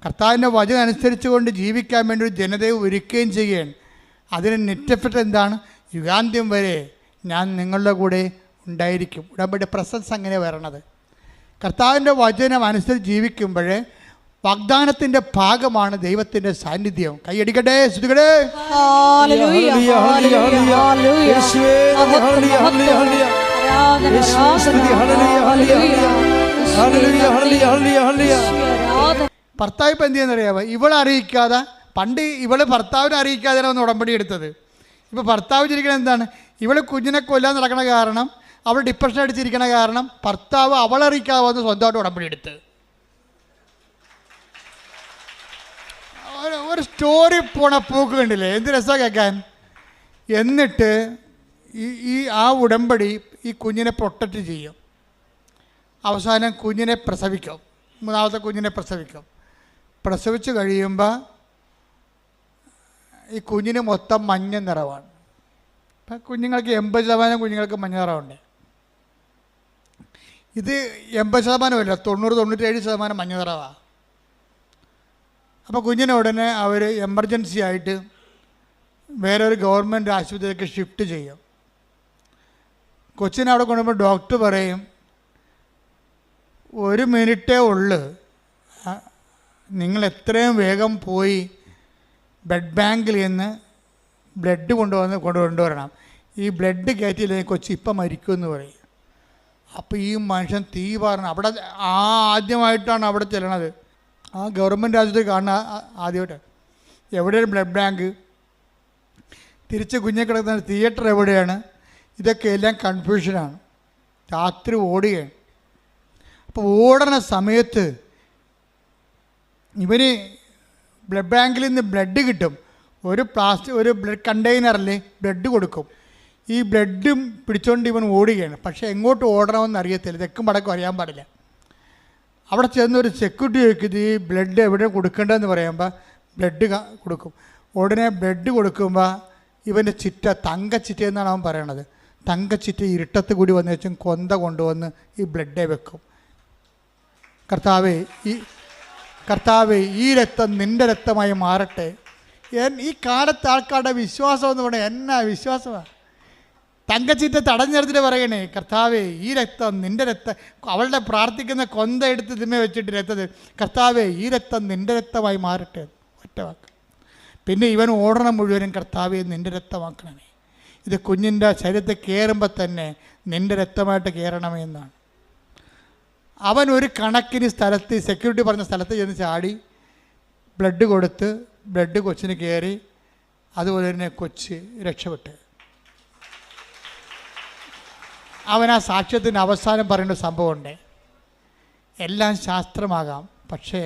കർത്താവിൻ്റെ വചനം അനുസരിച്ചുകൊണ്ട് ജീവിക്കാൻ വേണ്ടി ഒരു ജനതയെ ഒരുക്കുകയും ചെയ്യുകയാണ്. അതിന് നെറ്റഫിറ്റ് എന്താണ്? യുഗാന്ത്യം വരെ ഞാൻ നിങ്ങളുടെ കൂടെ ഉണ്ടായിരിക്കും. ഉടമ്പടി പ്രസൻസ് അങ്ങനെ വരണത്. കർത്താവിൻ്റെ വചനം അനുസരിച്ച് ജീവിക്കുമ്പോൾ വാഗ്ദാനത്തിൻ്റെ ഭാഗമാണ് ദൈവത്തിൻ്റെ സാന്നിധ്യം. കൈയടിക്കട്ടെ, സ്തുതിക്കട്ടെ. ഭർത്താവ് ഇപ്പം എന്ത് ചെയ്യുന്നറിയാമോ? ഇവളെ അറിയിക്കാതെ, പണ്ട് ഇവള് ഭർത്താവിനെ അറിയിക്കാതെയാണ് ഒന്ന് ഉടമ്പടി എടുത്തത്. ഇപ്പോൾ ഭർത്താവ് ചിരിക്കണത് എന്താണ്? ഇവള് കുഞ്ഞിനെ കൊല്ലാൻ നടക്കണ കാരണം, അവൾ ഡിപ്രഷൻ അടിച്ചിരിക്കണ കാരണം ഭർത്താവ് അവളറിയിക്കാതെ വന്ന് സ്വന്തമായിട്ട് ഉടമ്പടി എടുത്ത്. ഒരു സ്റ്റോറി പോണ പോക്ക് കണ്ടില്ലേ? എന്ത് രസമാണ് കേൾക്കാൻ. എന്നിട്ട് ആ ഉടമ്പടി ഈ കുഞ്ഞിനെ പ്രൊട്ടക്റ്റ് ചെയ്യും. അവസാനം കുഞ്ഞിനെ പ്രസവിക്കും, മൂന്നാമത്തെ കുഞ്ഞിനെ പ്രസവിക്കും. പ്രസവിച്ച് കഴിയുമ്പോൾ ഈ കുഞ്ഞിന് മൊത്തം മഞ്ഞ നിറവാണ്. ഇപ്പം കുഞ്ഞുങ്ങൾക്ക് 80% കുഞ്ഞുങ്ങൾക്ക് മഞ്ഞ നിറമുണ്ട്. ഇത് 80%, 90-97% മഞ്ഞ നിറവാണ്. അപ്പോൾ കുഞ്ഞിനെ ഉടനെ അവർ എമർജൻസി ആയിട്ട് വേറൊരു ഗവൺമെൻറ് ആശുപത്രിയിലേക്ക് ഷിഫ്റ്റ് ചെയ്യും. കൊച്ചിനെ അവിടെ കൊണ്ടുപോകുമ്പോൾ ഡോക്ടർ പറയും, 1 മിനിറ്റേ ഉള്ളു, നിങ്ങൾ എത്രയും വേഗം പോയി ബ്ലഡ് ബാങ്കിൽ നിന്ന് ബ്ലഡ് കൊണ്ടുവരണം. ഈ ബ്ലഡ് കയറ്റിയില്ലെങ്കിൽ കൊച്ചി ഇപ്പം മരിക്കുമെന്ന് പറയും. അപ്പോൾ ഈ മനുഷ്യൻ തീ പറഞ്ഞു അവിടെ ആദ്യമായിട്ടാണ് അവിടെ ചെല്ലണത്. ആ ഗവൺമെൻറ് ആശുപത്രി കാണുന്ന ആദ്യമായിട്ട്. എവിടെയാണ് ബ്ലഡ് ബാങ്ക്? തിരിച്ച് കുഞ്ഞെ കിടക്കുന്ന തിയേറ്റർ എവിടെയാണ്? ഇതൊക്കെ എല്ലാം കൺഫ്യൂഷനാണ്. രാത്രി ഓടുകയാണ്. അപ്പോൾ ഓടുന്ന സമയത്ത് ഇവന് ബ്ലഡ് ബാങ്കിൽ നിന്ന് ബ്ലഡ് കിട്ടും. ഒരു ബ്ലഡ് കണ്ടെയ്നറിൽ ബ്ലഡ് കൊടുക്കും. ഈ ബ്ലഡും പിടിച്ചുകൊണ്ട് ഇവൻ ഓടുകയാണ്. പക്ഷേ എങ്ങോട്ട് ഓടണമെന്ന് അറിയത്തില്ല, തെക്കും വടക്കും അറിയാൻ പാടില്ല. അവിടെ ചെന്നൊരു സെക്യൂരിറ്റി ചോദിക്കുന്നത് ഈ ബ്ലഡ് എവിടെ കൊടുക്കേണ്ടതെന്ന് പറയുമ്പോൾ ബ്ലഡ് കൊടുക്കും. ഉടനെ ബ്ലഡ് കൊടുക്കുമ്പോൾ ഇവൻ്റെ ചിറ്റ, തങ്കച്ചിറ്റ എന്നാണ് അവൻ പറയണത്. തങ്കച്ചിറ്റ ഇരുട്ടത്ത് കൂടി വന്ന് വെച്ചും കൊന്ത കൊണ്ടുവന്ന് ഈ ബ്ലഡെ വെക്കും. കർത്താവേ ഈ രക്തം നിൻ്റെ രക്തമായി മാറട്ടെ. ഈ കാലത്ത് ആൾക്കാരുടെ വിശ്വാസം എന്ന് പറഞ്ഞാൽ എന്നാ വിശ്വാസമാണ്. തങ്കച്ചിറ്റ തടഞ്ഞെടുത്തിട്ട് പറയണേ, കർത്താവേ ഈ രക്തം നിൻ്റെ രക്തം, അവളുടെ പ്രാർത്ഥിക്കുന്ന കൊന്ത എടുത്ത് ഇതിമേ വെച്ചിട്ട് രക്തത്, കർത്താവേ ഈ രക്തം നിൻ്റെ രക്തമായി മാറട്ടെ. ഒറ്റ വാക്ക്. പിന്നെ ഇവൻ ഓടണം മുഴുവനും, കർത്താവേ നിൻ്റെ രക്തമാക്കണമേ. ഇത് കുഞ്ഞിൻ്റെ ശരീരത്തിൽ കയറുമ്പോൾ തന്നെ നിൻ്റെ രക്തമായിട്ട് കയറണമേ എന്നാണ്. അവൻ ഒരു കണക്കിന് സ്ഥലത്ത്, സെക്യൂരിറ്റി പറഞ്ഞ സ്ഥലത്ത് ചെന്ന് ചാടി ബ്ലഡ് കൊടുത്ത് ബ്ലഡ് കൊച്ചിന് കയറി. അതുപോലെ തന്നെ കൊച്ച് രക്ഷപ്പെട്ട്. അവൻ ആ സാക്ഷ്യത്തിന് അവസാനം പറയേണ്ട സംഭവമുണ്ട്. എല്ലാം ശാസ്ത്രമാകാം, പക്ഷേ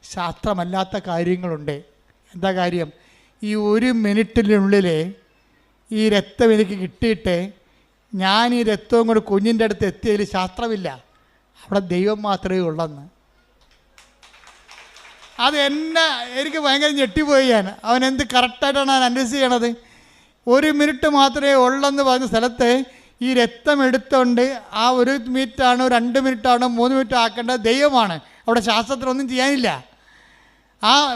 ശാസ്ത്രമല്ലാത്ത കാര്യങ്ങളുണ്ട്. എന്താ കാര്യം? ഈ 1 മിനിറ്റിനുള്ളിൽ ഈ രക്തം എനിക്ക് കിട്ടിയിട്ട് ഞാൻ ഈ രക്തവും കൂടെ കുഞ്ഞിൻ്റെ അടുത്ത് എത്തിയതിൽ ശാസ്ത്രമില്ല, അവിടെ ദൈവം മാത്രമേ ഉള്ളെന്ന്. അത് എനിക്ക് ഭയങ്കര ഞെട്ടിപ്പോയി. അവൻ എന്ത് കറക്റ്റായിട്ടാണ് ഞാൻ അനലൈസ് ചെയ്യണത്. 1 മിനിറ്റ് മാത്രമേ ഉള്ളെന്ന് പറഞ്ഞ സ്ഥലത്ത് ഈ രക്തം എടുത്തുകൊണ്ട് ആ 1 മിനിറ്റാണോ 2 മിനിറ്റാണോ 3 മിനിറ്റ് ആക്കേണ്ടത് ദൈവമാണ്. അവിടെ ശാസ്ത്രത്തിനൊന്നും ചെയ്യാനില്ല.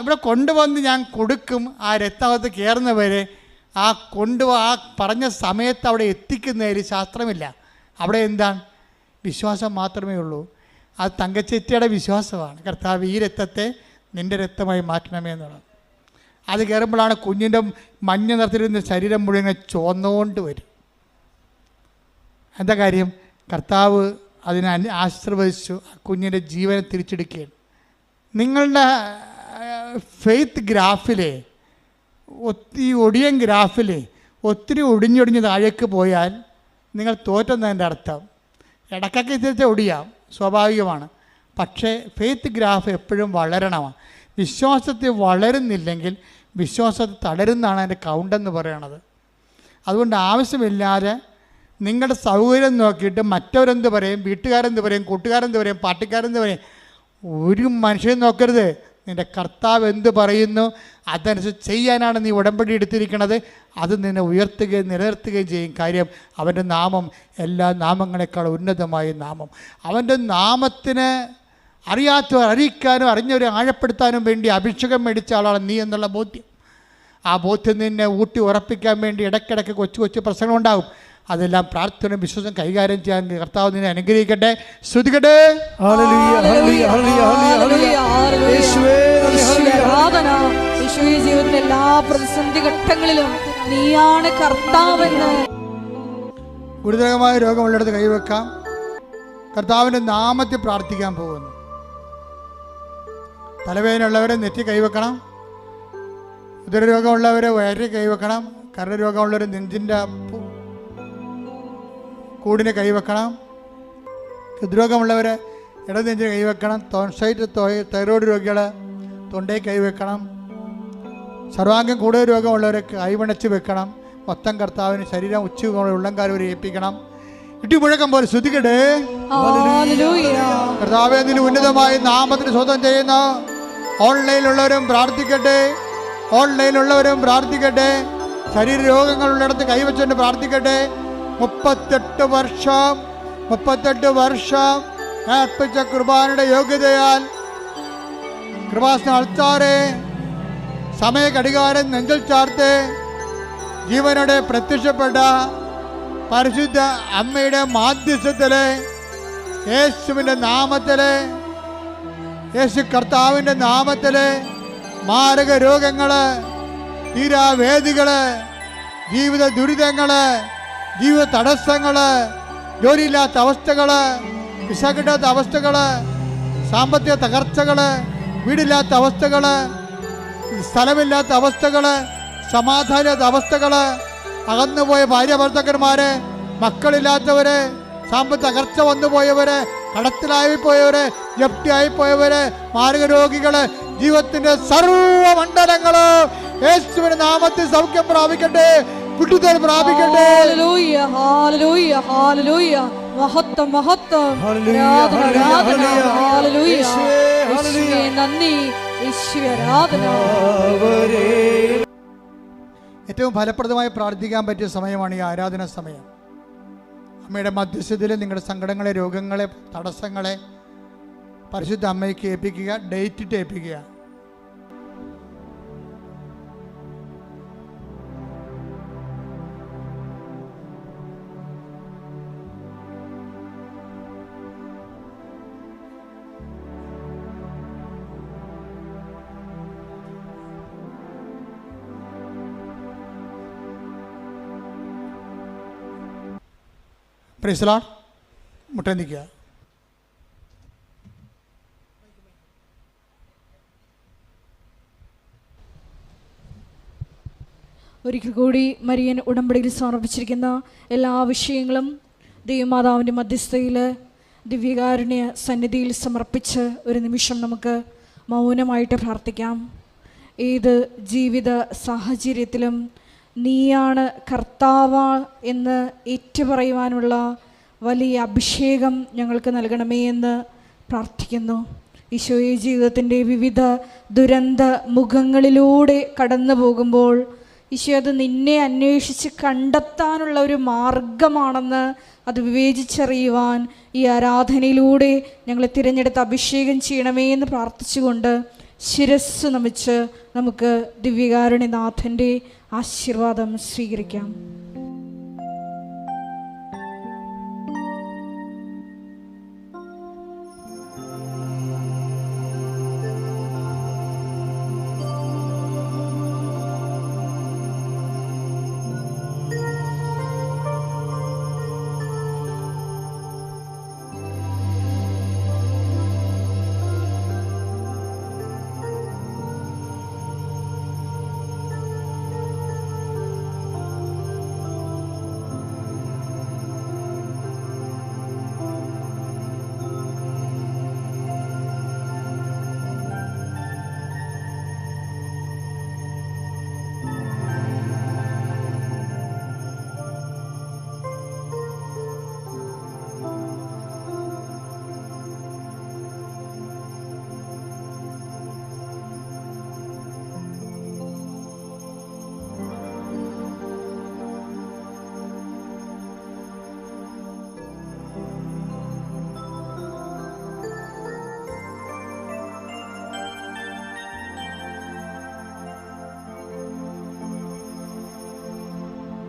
ഇവിടെ കൊണ്ടുവന്ന് ഞാൻ കൊടുക്കും. ആ രക്തകത്ത് കയറുന്നവരെ ആ പറഞ്ഞ സമയത്ത് അവിടെ എത്തിക്കുന്നതിൽ ശാസ്ത്രമില്ല. അവിടെ എന്താണ്? വിശ്വാസം മാത്രമേ ഉള്ളൂ. അത് തങ്കച്ചെറ്റിയുടെ വിശ്വാസമാണ്. കർത്താവ് ഈ രക്തത്തെ നിൻ്റെ രക്തമായി മാറ്റണമേ എന്നുള്ളത്. അത് കയറുമ്പോഴാണ് കുഞ്ഞിൻ്റെ മഞ്ഞ നിറത്തിലിരുന്ന ശരീരം മുഴുവൻ ചുവന്നുകൊണ്ട് വരും. എന്താ കാര്യം? കർത്താവ് അതിനെ ആശീർവദിച്ചു. ആ കുഞ്ഞിൻ്റെ ജീവനെ തിരിച്ചെടുക്കുകയാണ്. നിങ്ങളുടെ ഫെയ്ത്ത് ഗ്രാഫിലെ ഈ ഒടിയൻ ഗ്രാഫിൽ ഒത്തിരി ഒടിഞ്ഞൊടിഞ്ഞ് താഴേക്ക് പോയാൽ നിങ്ങൾ തോറ്റെന്നതിൻ്റെ അർത്ഥം. ഇടയ്ക്കൊക്കെ തിരിച്ച് ഒടിയാം, സ്വാഭാവികമാണ്. പക്ഷേ ഫെയ്ത്ത് ഗ്രാഫ് എപ്പോഴും വളരണമാണ്. വിശ്വാസത്തിൽ വളരുന്നില്ലെങ്കിൽ വിശ്വാസത്തിൽ തളരുന്നതാണ് അതിൻ്റെ കൗണ്ടെന്ന് പറയണത്. അതുകൊണ്ട് ആവശ്യമില്ലാതെ നിങ്ങളുടെ സൗകര്യം നോക്കിയിട്ട് മറ്റവരെന്ത് പറയും, വീട്ടുകാരെന്ത് പറയും, കൂട്ടുകാരെന്ത് പറയും, പാർട്ടിക്കാരെന്ത് പറയും, ഒരു മനുഷ്യൻ നോക്കരുത്. നിൻ്റെ കർത്താവ് എന്ത് പറയുന്നു അതനുസരിച്ച് ചെയ്യാനാണ് നീ ഉടമ്പടി എടുത്തിരിക്കുന്നത്. അത് നിന്നെ ഉയർത്തുകയും നിലനിർത്തുകയും ചെയ്യും. കാര്യം അവൻ്റെ നാമം എല്ലാ നാമങ്ങളെക്കാൾ ഉന്നതമായ നാമം. അവൻ്റെ നാമത്തിന് അറിയാത്തവർ അറിയിക്കാനും അറിഞ്ഞവരെ ആഴപ്പെടുത്താനും വേണ്ടി അഭിഷേകം മേടിച്ച ആളാണ് നീ എന്നുള്ള ബോധ്യം. ആ ബോധ്യം നിന്നെ ഊട്ടി ഉറപ്പിക്കാൻ വേണ്ടി ഇടയ്ക്കിടയ്ക്ക് കൊച്ചു കൊച്ചു പ്രശ്നങ്ങളുണ്ടാകും. അതെല്ലാം പ്രാർത്ഥന വിശ്വാസം കൈകാര്യം ചെയ്യാൻ കർത്താവ് നിന്നെ അനുഗ്രഹിക്കട്ടെ. സ്തുതിക്കട്ടെ. ജീവിതത്തിലെ എല്ലാ പ്രതിസന്ധി ഘട്ടങ്ങളിലും നീയാണ് കർത്താവെന്ന്. ഗുരുതരമായ രോഗമുള്ളിടത്ത് കൈവെക്കാം. കർത്താവിൻ്റെ നാമത്തിൽ പ്രാർത്ഥിക്കാൻ പോകുന്നു. തലവേദനയുള്ളവരെ നെറ്റി കൈവെക്കണം. ഉദരരോഗമുള്ളവരെ വയറിൽ കൈവെക്കണം. കരരോഗമുള്ളവർ നെഞ്ചിൻ്റെ കൂടിനെ കൈവെക്കണം. ഹൃദ്രോഗമുള്ളവർ ഇടനെഞ്ചിന് കൈവെക്കണം. ടോൺസൈറ്റ് തൈറോയ്ഡ് രോഗികൾ തൊണ്ടയിൽ കൈവെക്കണം. സർവാംഗം കൂടുതൽ രോഗമുള്ളവരെ കൈവണച്ച് വെക്കണം. മൊത്തം കർത്താവിന് ശരീരം ഉച്ചകൊണ്ട് ഉള്ളംകാലം വരെ ഏൽപ്പിക്കണം. ഇടിമുഴക്കം പോലെ ശ്രുതിക്കട്ടെ. കർത്താവേ, നിന്റെ ഉന്നതമായ നാമത്തിന് സ്വന്തം ചെയ്യുന്ന ഓൺലൈനിലുള്ളവരും പ്രാർത്ഥിക്കട്ടെ. ഓൺലൈനിലുള്ളവരും പ്രാർത്ഥിക്കട്ടെ. ശരീര രോഗങ്ങളുള്ളിടത്ത് കൈവച്ചുകൊണ്ട് പ്രാർത്ഥിക്കട്ടെ. 38 വർഷം അർപ്പിച്ച കുർബാനയുടെ യോഗ്യതയാൽ കൃപാസന അൾത്താരെ സമയ ഘടികാരം നെഞ്ചിൽ ചാർത്ത് ജീവനോടെ പ്രത്യക്ഷപ്പെട്ട പരിശുദ്ധ അമ്മയുടെ മാധ്യസ്ഥത്തിലെ യേശുവിൻ്റെ നാമത്തിലെ, യേശു കർത്താവിൻ്റെ നാമത്തിലെ മാരക രോഗങ്ങൾ, തീരാവേദികൾ, ജീവിത ദുരിതങ്ങൾ, ജീവിത തടസ്സങ്ങൾ, ജോലിയില്ലാത്ത അവസ്ഥകൾ, വിസ കിട്ടാത്ത അവസ്ഥകൾ, സാമ്പത്തിക തകർച്ചകൾ, വീടില്ലാത്ത അവസ്ഥകൾ, സ്ഥലമില്ലാത്ത അവസ്ഥകൾ, സമാധാനമില്ലാത്ത അവസ്ഥകൾ, അകന്നുപോയ ഭാര്യ ഭർത്താക്കന്മാർ, മക്കളില്ലാത്തവർ, സാമ്പത്തിക തകർച്ച വന്നുപോയവർ, കടത്തിലായിപ്പോയവർ, ജപ്തിയായിപ്പോയവർ, മാരക രോഗികൾ, ജീവിതത്തിൻ്റെ സർവമണ്ഡലങ്ങൾ യേശുവിന്റെ നാമത്തിൽ സൗഖ്യം പ്രാപിക്കട്ടെ, വിടുതൽ പ്രാപിക്കട്ടെ. മഹത്വം മഹത്വം, നന്ദി, ഏറ്റവും ഫലപ്രദമായി പ്രാർത്ഥിക്കാൻ പറ്റിയ സമയമാണ് ഈ ആരാധന സമയം. അമ്മയുടെ മധ്യസ്ഥതയിൽ നിങ്ങളുടെ സങ്കടങ്ങളെ, രോഗങ്ങളെ, തടസ്സങ്ങളെ പരിശുദ്ധ അമ്മയ്ക്ക് ഏൽപ്പിക്കുക. ഡേറ്റ് ഇട്ട് ഏൽപ്പിക്കുക. Praise Lord. മുട്ടനിക്കുക. ഒരിക്കൽ കൂടി മരിയൻ ഉടമ്പടിയിൽ സമർപ്പിച്ചിരിക്കുന്ന എല്ലാ വിഷയങ്ങളും ദൈവമാതാവിൻ്റെ മധ്യസ്ഥയിൽ ദിവ്യകാരുണ്യ സന്നിധിയിൽ സമർപ്പിച്ച് ഒരു നിമിഷം നമുക്ക് മൗനമായിട്ട് പ്രാർത്ഥിക്കാം. ഏത് ജീവിത സാഹചര്യത്തിലും നീയാണ് കർത്താവ് എന്ന് ഏറ്റുപറയുവാനുള്ള വലിയ അഭിഷേകം ഞങ്ങൾക്ക് നൽകണമേ എന്ന് പ്രാർത്ഥിക്കുന്നു. ഈശോയെ, ജീവിതത്തിൻ്റെ വിവിധ ദുരന്ത മുഖങ്ങളിലൂടെ കടന്നു പോകുമ്പോൾ ഈശോ അത് നിന്നെ അന്വേഷിച്ച് കണ്ടെത്താനുള്ള ഒരു മാർഗമാണെന്ന് അത് വിവേചിച്ചറിയുവാൻ ഈ ആരാധനയിലൂടെ ഞങ്ങളെ തിരഞ്ഞെടുത്ത് അഭിഷേകം ചെയ്യണമേ എന്ന് പ്രാർത്ഥിച്ചുകൊണ്ട് ശിരസ്സ് നമിച്ച് നമുക്ക് ദിവ്യകാരുണ്യനാഥൻ്റെ ആശീർവാദം സ്വീകരിക്കാം.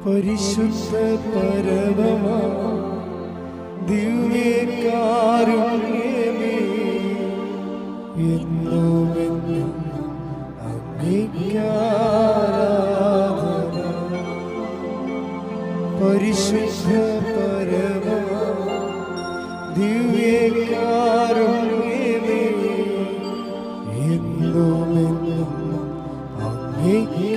പരിശുദ്ധ പരമമാ ദിവ്യകാരുണ്യമേ എന്നുമെന്നും അങ്ങേയ്ക്കാരാധന. പരിശുദ്ധ പരമമാ ദിവ്യകാരുണ്യമേ എന്നുമെന്നും അങ്ങേയ്ക്കാരാധന.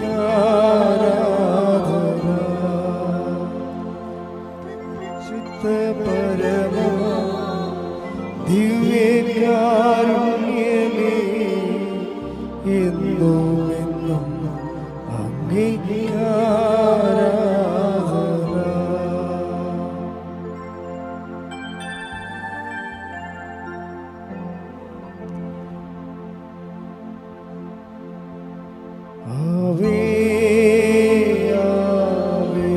ശുദ്ധ പരമമാ ദിവ്യകാരുണ്യമേ എന്നുമെന്നും അങ്ങേയ്ക്കാരാധന. ആവേ ആവേ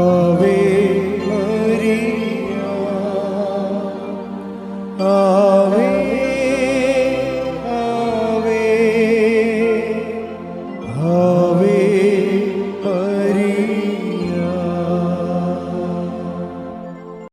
ആവേ മരിയ ആവേ ആവേ ആവേ